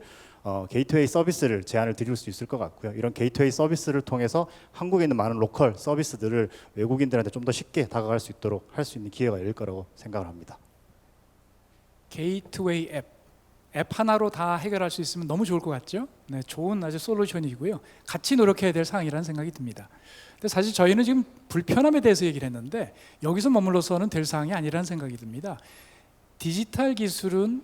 제안을 드릴 수 있을 것 같고요. 이런 게이트웨이 서비스를 통해서 한국에 있는 많은 로컬 서비스들을 외국인들한테 좀 더 쉽게 다가갈 수 있도록 할 수 있는 기회가 열릴 거라고 생각을 합니다. 게이트웨이 앱 하나로 다 해결할 수 있으면 너무 좋을 것 같죠? 네, 좋은 아주 솔루션이고요. 같이 노력해야 될 사항이라는 생각이 듭니다. 근데 사실 저희는 지금 불편함에 대해서 얘기를 했는데 여기서 머물러서는 될 사항이 아니라는 생각이 듭니다. 디지털 기술은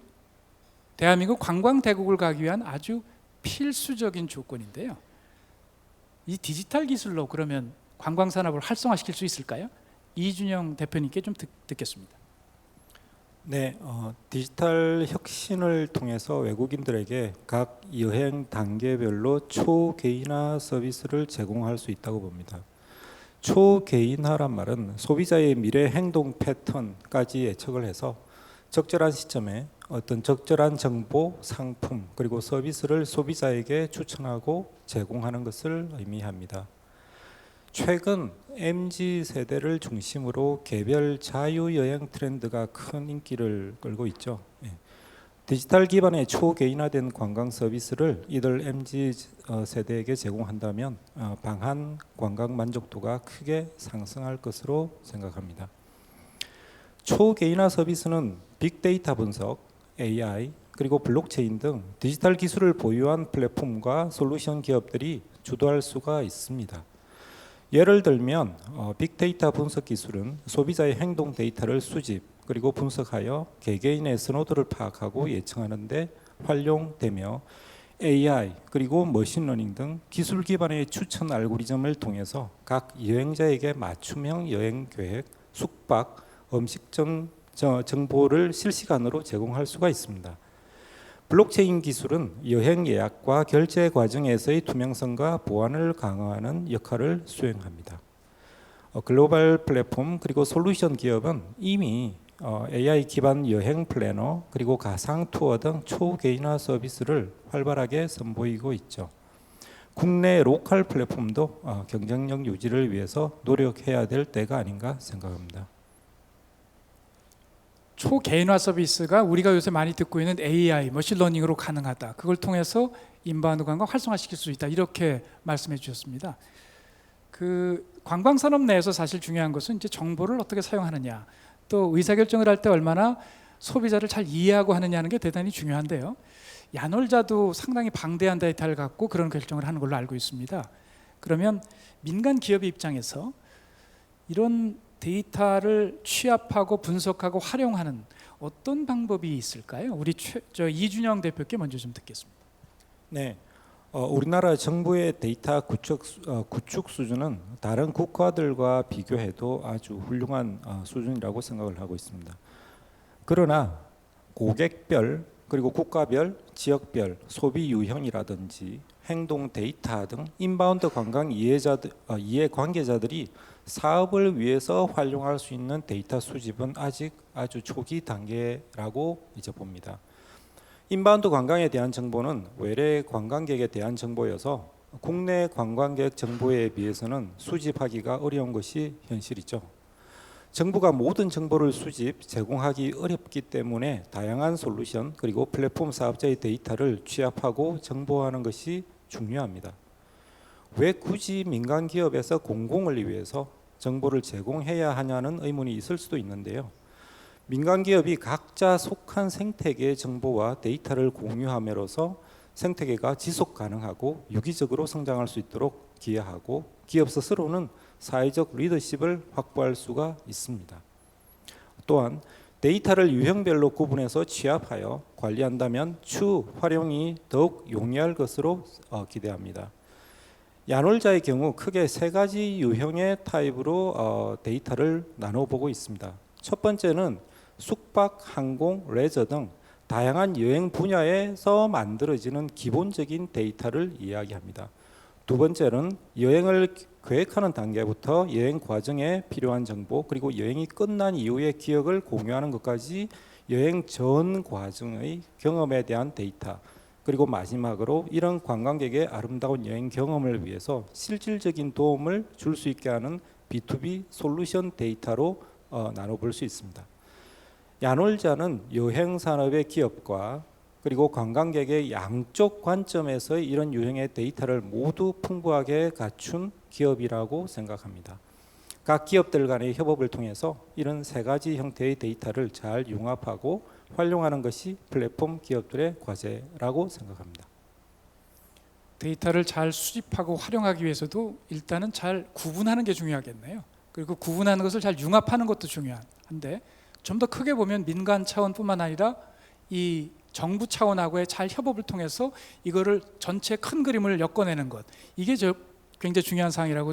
대한민국 관광 대국을 가기 위한 아주 필수적인 조건인데요. 이 디지털 기술로 그러면 관광 산업을 활성화시킬 수 있을까요? 이준영 대표님께 좀 듣겠습니다. 네, 디지털 혁신을 통해서 외국인들에게 각 여행 단계별로 초개인화 서비스를 제공할 수 있다고 봅니다. 초개인화란 말은 소비자의 미래 행동 패턴까지 예측을 해서 적절한 시점에 어떤 적절한 정보, 상품 그리고 서비스를 소비자에게 추천하고 제공하는 것을 의미합니다. 최근 MZ세대를 중심으로 개별 자유여행 트렌드가 큰 인기를 끌고 있죠. 디지털 기반의 초개인화된 관광 서비스를 이들 MZ세대에게 제공한다면 방한 관광 만족도가 크게 상승할 것으로 생각합니다. 초개인화 서비스는 빅데이터 분석, AI, 그리고 블록체인 등 디지털 기술을 보유한 플랫폼과 솔루션 기업들이 주도할 수가 있습니다. 예를 들면 빅데이터 분석 기술은 소비자의 행동 데이터를 수집 그리고 분석하여 개개인의 선호도를 파악하고 예측하는 데 활용되며 AI 그리고 머신러닝 등 기술 기반의 추천 알고리즘을 통해서 각 여행자에게 맞춤형 여행 계획, 숙박, 음식 정보를 실시간으로 제공할 수가 있습니다. 블록체인 기술은 여행 예약과 결제 과정에서의 투명성과 보안을 강화하는 역할을 수행합니다. 글로벌 플랫폼 그리고 솔루션 기업은 이미 AI 기반 여행 플래너 그리고 가상 투어 등 초개인화 서비스를 활발하게 선보이고 있죠. 국내 로컬 플랫폼도 경쟁력 유지를 위해서 노력해야 될 때가 아닌가 생각합니다. 초개인화 서비스가 우리가 요새 많이 듣고 있는 AI, 머신러닝으로 가능하다. 그걸 통해서 인바운드 관광 활성화시킬 수 있다. 이렇게 말씀해 주셨습니다. 그 관광 산업 내에서 사실 중요한 것은 이제 정보를 어떻게 사용하느냐, 또 의사결정을 할 때 얼마나 소비자를 잘 이해하고 하느냐 하는 게 대단히 중요한데요. 야놀자도 상당히 방대한 데이터를 갖고 그런 결정을 하는 걸로 알고 있습니다. 그러면 민간 기업의 입장에서 이런 데이터를 취합하고 분석하고 활용하는 어떤 방법이 있을까요? 우리 이준영 대표께 먼저 좀 듣겠습니다. 네, 우리나라 정부의 데이터 구축 수준은 다른 국가들과 비교해도 아주 훌륭한 수준이라고 생각을 하고 있습니다. 그러나 고객별 그리고 국가별, 지역별 소비 유형이라든지 행동 데이터 등 인바운드 관광 이해 관계자들이 사업을 위해서 활용할 수 있는 데이터 수집은 아직 아주 초기 단계라고 이제 봅니다. 인바운드 관광에 대한 정보는 외래 관광객에 대한 정보여서 국내 관광객 정보에 비해서는 수집하기가 어려운 것이 현실이죠. 정부가 모든 정보를 수집, 제공하기 어렵기 때문에 다양한 솔루션 그리고 플랫폼 사업자의 데이터를 취합하고 정보화하는 것이 중요합니다. 왜 굳이 민간 기업에서 공공을 위해서 정보를 제공해야 하냐는 의문이 있을 수도 있는데요. 민간 기업이 각자 속한 생태계의 정보와 데이터를 공유함으로써 생태계가 지속 가능하고 유기적으로 성장할 수 있도록 기여하고 기업 스스로는 사회적 리더십을 확보할 수가 있습니다. 또한 데이터를 유형별로 구분해서 취합하여 관리한다면 추후 활용이 더욱 용이할 것으로 기대합니다. 야놀자의 경우 크게 세 가지 유형의 타입으로 데이터를 나눠보고 있습니다. 첫 번째는 숙박, 항공, 레저 등 다양한 여행 분야에서 만들어지는 기본적인 데이터를 이야기합니다. 두 번째는 여행을 계획하는 단계부터 여행 과정에 필요한 정보, 그리고 여행이 끝난 이후의 기억을 공유하는 것까지 여행 전 과정의 경험에 대한 데이터, 그리고 마지막으로 이런 관광객의 아름다운 여행 경험을 위해서 실질적인 도움을 줄 수 있게 하는 B2B 솔루션 데이터로 나눠볼 수 있습니다. 야놀자는 여행 산업의 기업과 그리고 관광객의 양쪽 관점에서 이런 유형의 데이터를 모두 풍부하게 갖춘 기업이라고 생각합니다. 각 기업들 간의 협업을 통해서 이런 세 가지 형태의 데이터를 잘 융합하고 활용하는 것이 플랫폼 기업들의 과제라고 생각합니다. 데이터를 잘 수집하고 활용하기 위해서도 일단은 잘 구분하는 게 중요하겠네요. 그리고 구분하는 것을 잘 융합하는 것도 중요한데 좀 더 크게 보면 민간 차원뿐만 아니라 이 정부 차원하고의 잘 협업을 통해서 이거를 전체 큰 그림을 엮어내는 것, 이게 굉장히 중요한 사항이라고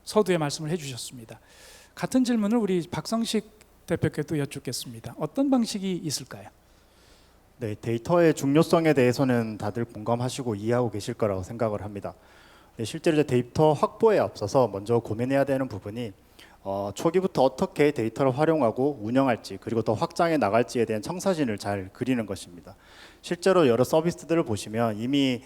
서두에 말씀을 해주셨습니다. 같은 질문을 우리 박성식 대표께도 여쭙겠습니다. 어떤 방식이 있을까요? 네, 데이터의 중요성에 대해서는 다들 공감하시고 이해하고 계실 거라고 생각을 합니다. 네, 실제로 이제 데이터 확보에 앞서서 먼저 고민해야 되는 부분이 초기부터 어떻게 데이터를 활용하고 운영할지, 그리고 더 확장해 나갈지에 대한 청사진을 잘 그리는 것입니다. 실제로 여러 서비스들을 보시면 이미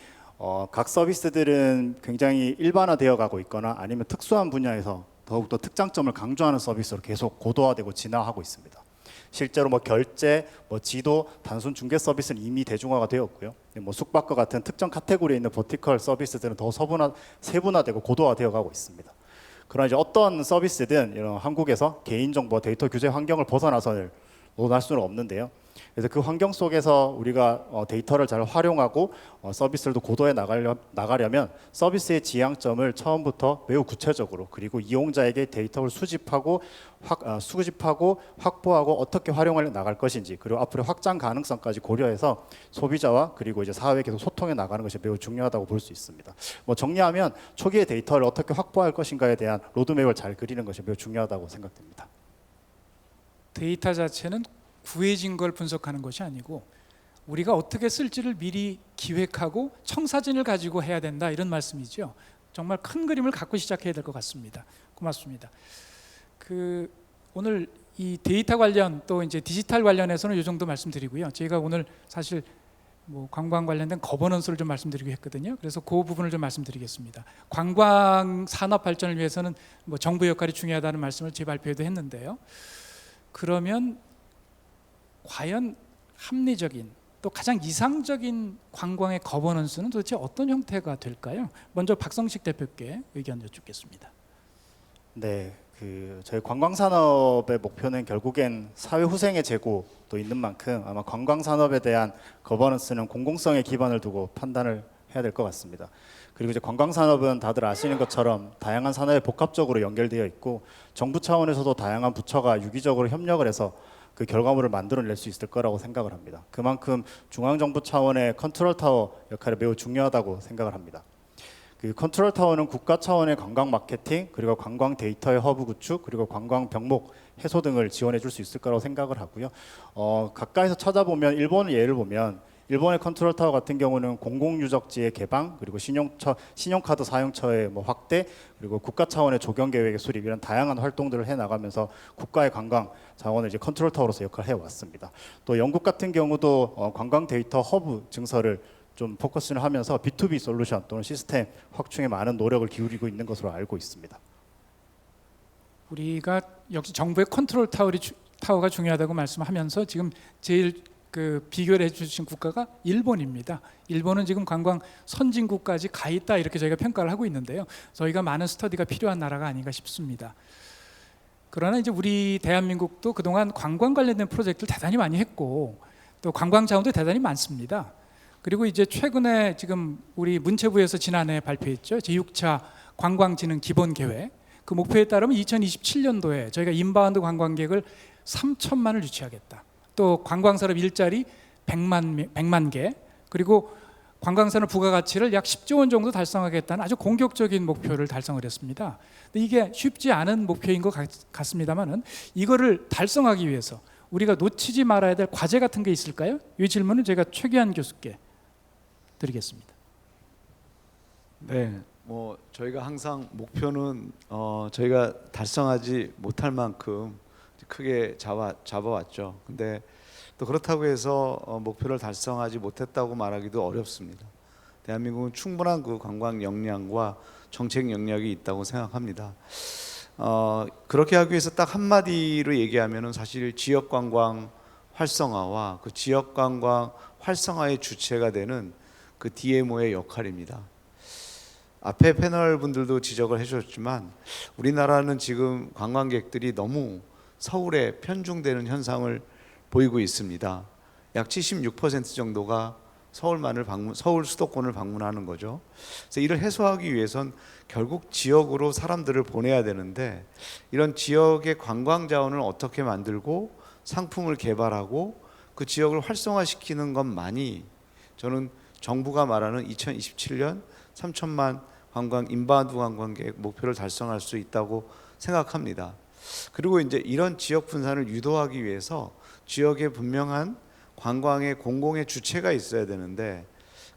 각 서비스들은 굉장히 일반화되어 가고 있거나 아니면 특수한 분야에서 더욱더 특장점을 강조하는 서비스로 계속 고도화되고 진화하고 있습니다. 실제로 뭐 결제, 뭐 지도, 단순 중개 서비스는 이미 대중화가 되었고요. 뭐 숙박과 같은 특정 카테고리에 있는 버티컬 서비스들은 더 세분화되고 고도화되어 가고 있습니다. 그러나 이제 어떤 서비스든 이런 한국에서 개인정보 데이터 규제 환경을 벗어나서 논할 수는 없는데요. 그래서 그 환경 속에서 우리가 데이터를 잘 활용하고 서비스를 고도해 나가려면 서비스의 지향점을 처음부터 매우 구체적으로, 그리고 이용자에게 데이터를 수집하고 확보하고 어떻게 활용해 나갈 것인지, 그리고 앞으로 확장 가능성까지 고려해서 소비자와 그리고 이제 사회에 계속 소통해 나가는 것이 매우 중요하다고 볼 수 있습니다. 뭐 정리하면 초기에 데이터를 어떻게 확보할 것인가에 대한 로드맵을 잘 그리는 것이 매우 중요하다고 생각됩니다. 데이터 자체는 구해진 걸 분석하는 것이 아니고 우리가 어떻게 쓸지를 미리 기획하고 청사진을 가지고 해야 된다, 이런 말씀이죠. 정말 큰 그림을 갖고 시작해야 될 것 같습니다. 고맙습니다. 오늘 이 데이터 관련 또 이제 디지털 관련해서는 이 정도 말씀드리고요. 저희가 오늘 사실 뭐 관광 관련된 거버넌스를 좀 말씀드리고 했거든요. 그래서 그 부분을 좀 말씀드리겠습니다. 관광 산업 발전을 위해서는 뭐 정부 역할이 중요하다는 말씀을 제 발표에도 했는데요. 그러면 과연 합리적인 또 가장 이상적인 관광의 거버넌스는 도대체 어떤 형태가 될까요? 먼저 박성식 대표께 의견 여쭙겠습니다. 네, 저희 관광 산업의 목표는 결국엔 사회 후생의 제고도 있는 만큼 아마 관광 산업에 대한 거버넌스는 공공성에 기반을 두고 판단을 해야 될 것 같습니다. 그리고 이제 관광 산업은 다들 아시는 것처럼 다양한 산업에 복합적으로 연결되어 있고 정부 차원에서도 다양한 부처가 유기적으로 협력을 해서 그 결과물을 만들어낼 수 있을 거라고 생각을 합니다. 그만큼 중앙정부 차원의 컨트롤 타워 역할이 매우 중요하다고 생각을 합니다. 그 컨트롤 타워는 국가 차원의 관광 마케팅, 그리고 관광 데이터의 허브 구축, 그리고 관광 병목 해소 등을 지원해 줄 수 있을 거라고 생각을 하고요. 가까이서 찾아보면 일본의 예를 보면 일본의 컨트롤 타워 같은 경우는 공공유적지의 개방, 그리고 신용카드 사용처의 뭐 확대, 그리고 국가 차원의 조경 계획의 수립, 이런 다양한 활동들을 해 나가면서 국가의 관광 자원을 이제 컨트롤 타워로서 역할을 해 왔습니다. 또 영국 같은 경우도 관광 데이터 허브 증설을 좀 포커스를 하면서 B2B 솔루션 또는 시스템 확충에 많은 노력을 기울이고 있는 것으로 알고 있습니다. 우리가 역시 정부의 컨트롤 타워가 중요하다고 말씀하면서 지금 제일 비교를 해주신 국가가 일본입니다. 일본은 지금 관광 선진국까지 가 있다, 이렇게 저희가 평가를 하고 있는데요. 저희가 많은 스터디가 필요한 나라가 아닌가 싶습니다. 그러나 이제 우리 대한민국도 그동안 관광 관련된 프로젝트를 대단히 많이 했고 또 관광 자원도 대단히 많습니다. 그리고 이제 최근에 지금 우리 문체부에서 지난해 발표했죠. 제6차 관광진흥 기본계획. 그 목표에 따르면 2027년도에 저희가 인바운드 관광객을 3천만을 유치하겠다. 또 관광산업 일자리 100만 개, 그리고 관광산업 부가가치를 약 10조 원 정도 달성하겠다는 아주 공격적인 목표를 달성을 했습니다. 근데 이게 쉽지 않은 목표인 것 같습니다만은 이거를 달성하기 위해서 우리가 놓치지 말아야 될 과제 같은 게 있을까요? 이 질문은 제가 최기환 교수께 드리겠습니다. 네, 뭐 저희가 항상 목표는 저희가 달성하지 못할 만큼 크게 잡아왔죠. 근데 또 그렇다고 해서 목표를 달성하지 못했다고 말하기도 어렵습니다. 대한민국은 충분한 그 관광 역량과 정책 역량이 있다고 생각합니다. 그렇게 하기 위해서 딱 한마디로 얘기하면은 사실 지역 관광 활성화와 그 지역 관광 활성화의 주체가 되는 그 DMO의 역할입니다. 앞에 패널 분들도 지적을 해주셨지만 우리나라는 지금 관광객들이 너무 서울에 편중되는 현상을 보이고 있습니다. 약 76% 정도가 서울 수도권을 방문하는 거죠. 그래서 이를 해소하기 위해선 결국 지역으로 사람들을 보내야 되는데 이런 지역의 관광 자원을 어떻게 만들고 상품을 개발하고 그 지역을 활성화시키는 것만이 저는 정부가 말하는 2027년 3천만 인바운드 관광객 목표를 달성할 수 있다고 생각합니다. 그리고 이제 이런 지역 분산을 유도하기 위해서 지역에 분명한 관광의 공공의 주체가 있어야 되는데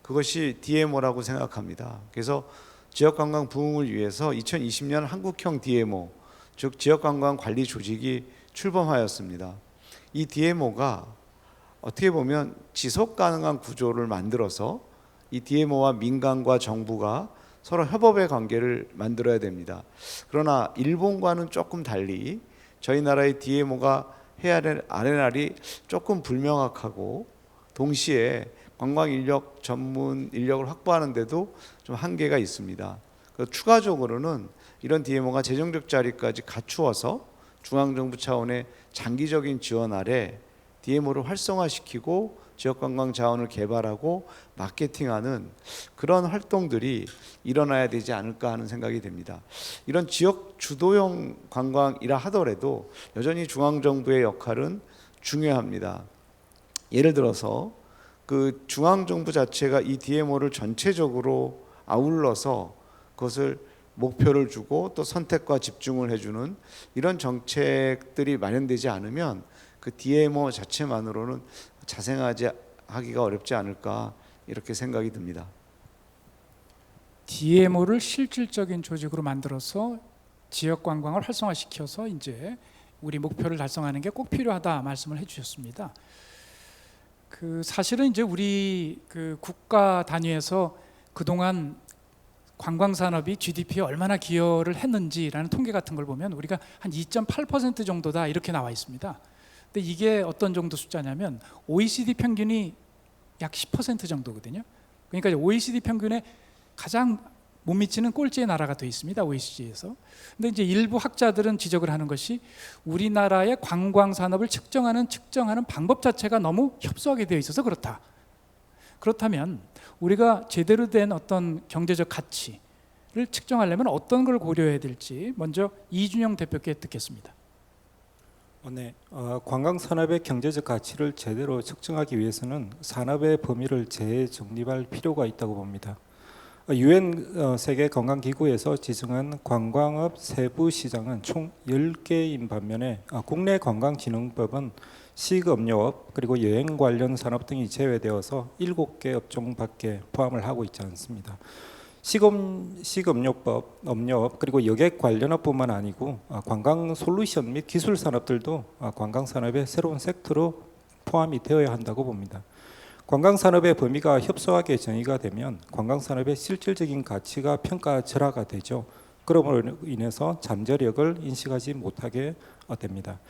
그것이 DMO라고 생각합니다. 그래서 지역관광 부흥을 위해서 2020년 한국형 DMO, 즉 지역관광관리 조직이 출범하였습니다. 이 DMO가 어떻게 보면 지속 가능한 구조를 만들어서 이 DMO와 민간과 정부가 서로 협업의 관계를 만들어야 됩니다. 그러나 일본과는 조금 달리 저희 나라의 DMO가 해야 될 RNR이 조금 불명확하고 동시에 관광 인력 전문 인력을 확보하는데도 좀 한계가 있습니다. 그래서 추가적으로는 이런 DMO가 재정적 자리까지 갖추어서 중앙정부 차원의 장기적인 지원 아래 DMO를 활성화시키고 지역관광 자원을 개발하고 마케팅하는 그런 활동들이 일어나야 되지 않을까 하는 생각이 됩니다. 이런 지역 주도형 관광이라 하더라도 여전히 중앙정부의 역할은 중요합니다. 예를 들어서 그 중앙정부 자체가 이 DMO를 전체적으로 아울러서 그것을 목표를 주고 또 선택과 집중을 해주는 이런 정책들이 마련되지 않으면 그 DMO 자체만으로는 자생하기가 어렵지 않을까 이렇게 생각이 듭니다. DMO를 실질적인 조직으로 만들어서 지역 관광을 활성화시켜서 이제 우리 목표를 달성하는 게 꼭 필요하다 말씀을 해주셨습니다. 그 사실은 이제 우리 그 국가 단위에서 그동안 관광 산업이 GDP에 얼마나 기여를 했는지라는 통계 같은 걸 보면 우리가 한 2.8% 정도다 이렇게 나와 있습니다. 근데 이게 어떤 정도 숫자냐면 OECD 평균이 약 10% 정도거든요. 그러니까 OECD 평균에 가장 못 미치는 꼴찌의 나라가 되어 있습니다. OECD에서. 근데 이제 일부 학자들은 지적을 하는 것이 우리나라의 관광 산업을 측정하는 방법 자체가 너무 협소하게 되어 있어서 그렇다. 그렇다면 우리가 제대로 된 어떤 경제적 가치를 측정하려면 어떤 걸 고려해야 될지 먼저 이준영 대표께 듣겠습니다. 네, 관광 산업의 경제적 가치를 제대로 측정하기 위해서는 산업의 범위를 재정립할 필요가 있다고 봅니다. UN 세계 건강기구에서 지정한 관광업 세부 시장은 총 10개인 반면에 국내 관광진흥법은 식음료업 그리고 여행 관련 산업 등이 제외되어서 7개 업종밖에 포함을 하고 있지 않습니다. 식음료법, 음료업 그리고 여객 관련업뿐만 아니고 관광 솔루션 및 기술 산업들도 관광 산업의 새로운 섹터로 포함이 되어야 한다고 봅니다. 관광 산업의 범위가 협소하게 정의가 되면 관광 산업의 실질적인 가치가 평가절하가 되죠. 그럼으로 인해서 잠재력을 인식하지 못하게 됩니다.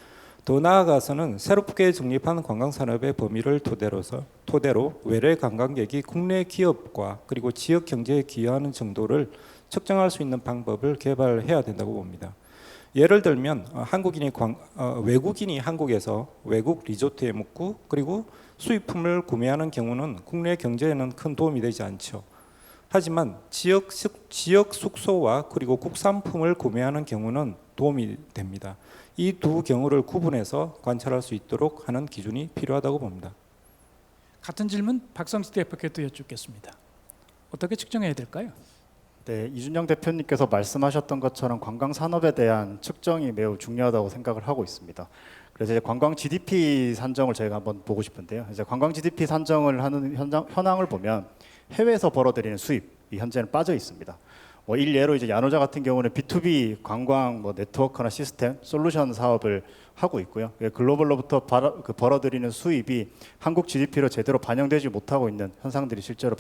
더 나아가서는 새롭게 정립한 관광산업의 범위를 토대로 외래 관광객이 국내 기업과 그리고 지역 경제에 기여하는 정도를 측정할 수 있는 방법을 개발해야 된다고 봅니다. 예를 들면 외국인이 한국에서 외국 리조트에 묵고 그리고 수입품을 구매하는 경우는 국내 경제에는 큰 도움이 되지 않죠. 하지만 지역 숙소와 그리고 국산품을 구매하는 경우는 도움이 됩니다. 이 두 경우를 구분해서 관찰할 수 있도록 하는 기준이 필요하다고 봅니다. 같은 질문 박성식 대표께도 여쭙겠습니다. 어떻게 측정해야 될까요? 네, 이준영 대표님께서 말씀하셨던 것처럼 관광 산업에 대한 측정이 매우 중요하다고 생각을 하고 있습니다. 그래서 이제 관광 GDP 산정을 저희가 한번 보고 싶은데요. 이제 관광 GDP 산정을 하는 현황을 보면 해외에서 벌어들이는 수입이 현재는 빠져 있습니다. 뭐 일예로 이제 야노자 같은 경우는 B2B 관광 네트워크나 시스템 솔루션 사업을 하고 있고요. 글로벌로부터 벌어들이는 수입이 한국 GDP로 제대로 반영되지 못하고 있는 현상들이 실제로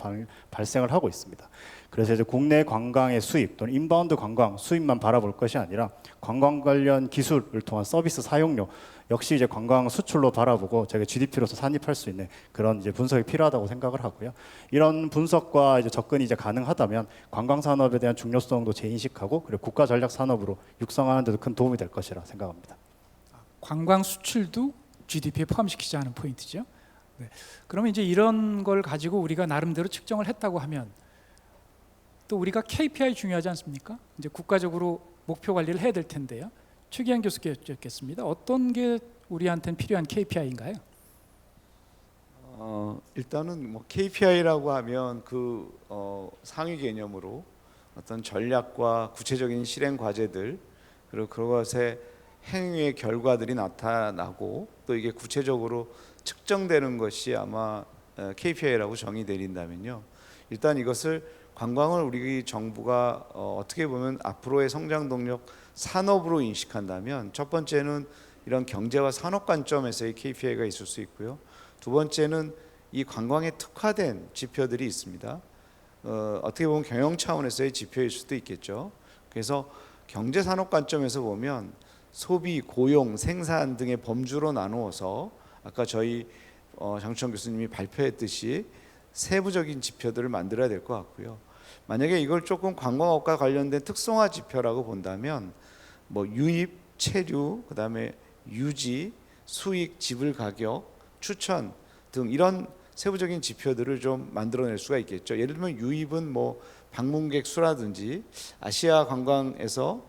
발생을 하고 있습니다. 그래서 이제 국내 관광의 수입 또는 인바운드 관광 수입만 바라볼 것이 아니라 관광 관련 기술을 통한 서비스 사용료 역시 이제 관광 수출로 바라보고 저희가 GDP로서 산입할 수 있는 그런 이제 분석이 필요하다고 생각을 하고요. 이런 분석과 이제 접근이 이제 가능하다면 관광 산업에 대한 중요성도 재인식하고 그리고 국가 전략 산업으로 육성하는 데도 큰 도움이 될 것이라 생각합니다. 관광 수출도 GDP에 포함시키지 않은 포인트죠. 네. 그러면 이제 이런 걸 가지고 우리가 나름대로 측정을 했다고 하면 또 우리가 KPI 중요하지 않습니까? 이제 국가적으로 목표 관리를 해야 될 텐데요. 최기한 교수께 여쭙겠습니다. 어떤 게 우리한테는 필요한 KPI인가요? 일단은 뭐 KPI라고 하면 상위 개념으로 어떤 전략과 구체적인 실행 과제들 그리고 그것의 행위의 결과들이 나타나고 또 이게 구체적으로 측정되는 것이 아마 KPI라고 정의 내린다면요. 일단 이것을 관광을 우리 정부가 어떻게 보면 앞으로의 성장 동력 산업으로 인식한다면 첫 번째는 이런 경제와 산업 관점에서의 KPI가 있을 수 있고요. 두 번째는 이 관광에 특화된 지표들이 있습니다. 어떻게 보면 경영 차원에서의 지표일 수도 있겠죠. 그래서 경제 산업 관점에서 보면 소비, 고용, 생산 등의 범주로 나누어서 아까 저희 장춘천 교수님이 발표했듯이 세부적인 지표들을 만들어야 될 것 같고요. 만약에 이걸 조금 관광업과 관련된 특성화 지표라고 본다면 뭐 유입, 체류, 그다음에 유지, 수익, 지불 가격, 추천 등 이런 세부적인 지표들을 좀 만들어낼 수가 있겠죠. 예를 들면 유입은 뭐 방문객 수라든지 아시아 관광에서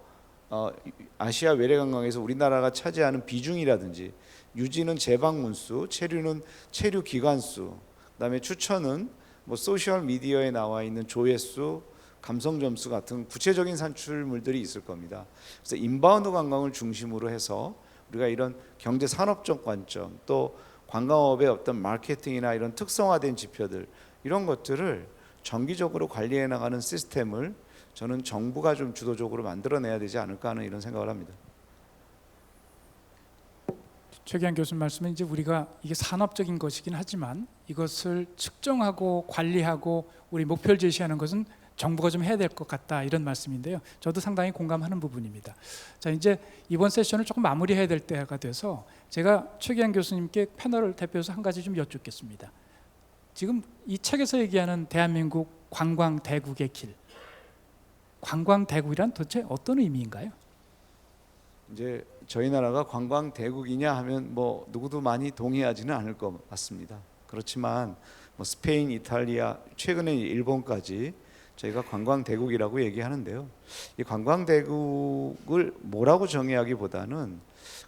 아시아 외래 관광에서 우리나라가 차지하는 비중이라든지 유지는 재방문 수, 체류는 체류 기간 수, 그다음에 추천은 뭐 소셜 미디어에 나와 있는 조회수, 감성 점수 같은 구체적인 산출물들이 있을 겁니다. 그래서 인바운드 관광을 중심으로 해서 우리가 이런 경제 산업적 관점 또 관광업의 어떤 마케팅이나 이런 특성화된 지표들 이런 것들을 정기적으로 관리해 나가는 시스템을 저는 정부가 좀 주도적으로 만들어내야 되지 않을까 하는 이런 생각을 합니다. 최기한 교수님 말씀은 이제 우리가 이게 산업적인 것이긴 하지만 이것을 측정하고 관리하고 우리 목표를 제시하는 것은 정부가 좀 해야 될 것 같다 이런 말씀인데요. 저도 상당히 공감하는 부분입니다. 자, 이제 이번 세션을 조금 마무리해야 될 때가 돼서 제가 최기한 교수님께 패널을 대표해서 한 가지 좀 여쭙겠습니다. 지금 이 책에서 얘기하는 대한민국 관광 대국의 길, 관광 대국이란 도대체 어떤 의미인가요? 이제 저희 나라가 관광 대국이냐 하면 뭐 누구도 많이 동의하지는 않을 것 같습니다. 그렇지만 뭐 스페인, 이탈리아, 최근에 일본까지 저희가 관광 대국이라고 얘기하는데요. 이 관광 대국을 뭐라고 정의하기보다는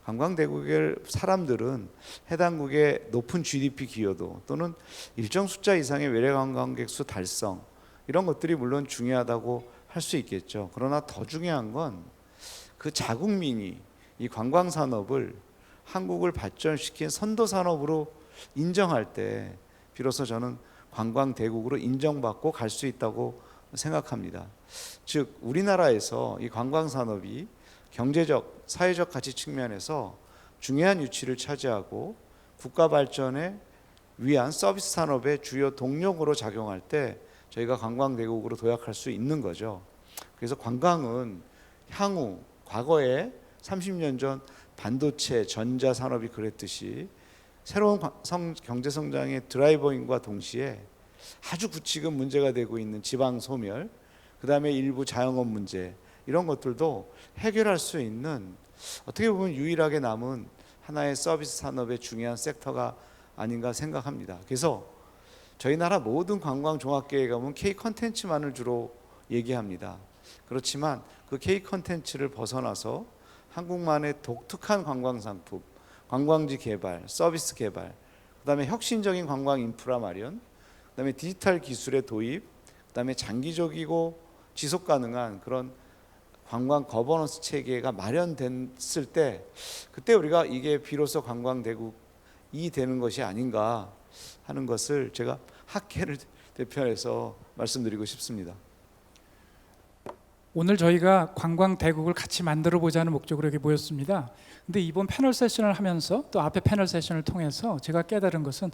관광 대국의 사람들은 해당국의 높은 GDP 기여도 또는 일정 숫자 이상의 외래 관광객 수 달성 이런 것들이 물론 중요하다고 할 수 있겠죠. 그러나 더 중요한 건 그 자국민이 이 관광 산업을 한국을 발전시킨 선도 산업으로 인정할 때 비로소 저는 관광 대국으로 인정받고 갈 수 있다고 생각합니다. 즉 우리나라에서 이 관광 산업이 경제적, 사회적 가치 측면에서 중요한 위치를 차지하고 국가 발전에 위한 서비스 산업의 주요 동력으로 작용할 때 저희가 관광 대국으로 도약할 수 있는 거죠. 그래서 관광은 향후 과거에 30년 전 반도체, 전자 산업이 그랬듯이 새로운 경제 성장의 드라이버인과 동시에 아주 지금 문제가 되고 있는 지방 소멸, 그다음에 일부 자영업 문제 이런 것들도 해결할 수 있는 어떻게 보면 유일하게 남은 하나의 서비스 산업의 중요한 섹터가 아닌가 생각합니다. 그래서 저희 나라 모든 관광 종합계획에 가면 K 컨텐츠만을 주로 얘기합니다. 그렇지만 그 K 컨텐츠를 벗어나서 한국만의 독특한 관광 상품, 관광지 개발, 서비스 개발, 그다음에 혁신적인 관광 인프라 마련, 그다음에 디지털 기술의 도입, 그다음에 장기적이고 지속 가능한 그런 관광 거버넌스 체계가 마련됐을 때 그때 우리가 이게 비로소 관광 대국이 되는 것이 아닌가 하는 것을 제가 학계를 대표해서 말씀드리고 싶습니다. 오늘 저희가 관광 대국을 같이 만들어 보자는 목적으로 여기 모였습니다. 근데 이번 패널 세션을 하면서 또 앞에 패널 세션을 통해서 제가 깨달은 것은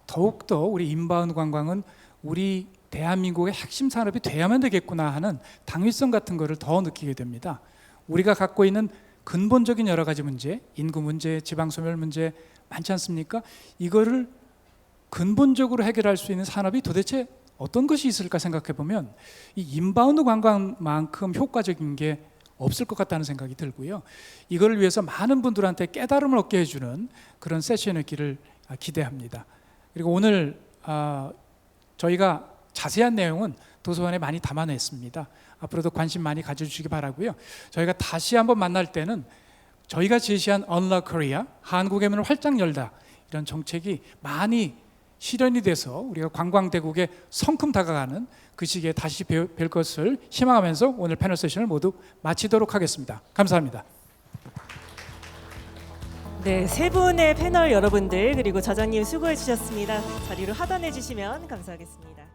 더욱더 우리 인바운드 관광은 우리 대한민국의 핵심 산업이 돼야만 되겠구나 하는 당위성 같은 거를 더 느끼게 됩니다. 우리가 갖고 있는 근본적인 여러 가지 문제, 인구 문제, 지방 소멸 문제 많지 않습니까? 이거를 근본적으로 해결할 수 있는 산업이 도대체 어떤 것이 있을까 생각해 보면 이 인바운드 관광만큼 효과적인 게 없을 것 같다는 생각이 들고요. 이걸 위해서 많은 분들한테 깨달음을 얻게 해주는 그런 세션이었기를 기대합니다. 그리고 오늘 저희가 자세한 내용은 도서관에 많이 담아냈습니다. 앞으로도 관심 많이 가져주시기 바라고요. 저희가 다시 한번 만날 때는 저희가 제시한 Unlock Korea, 한국의 문을 활짝 열다 이런 정책이 많이 실현이 돼서 우리가 관광대국에 성큼 다가가는 그 시기에 다시 뵐 것을 희망하면서 오늘 패널 세션을 모두 마치도록 하겠습니다. 감사합니다. 네, 세 분의 패널 여러분들 그리고 저자님 수고해 주셨습니다. 자리로 하단해 주시면 감사하겠습니다.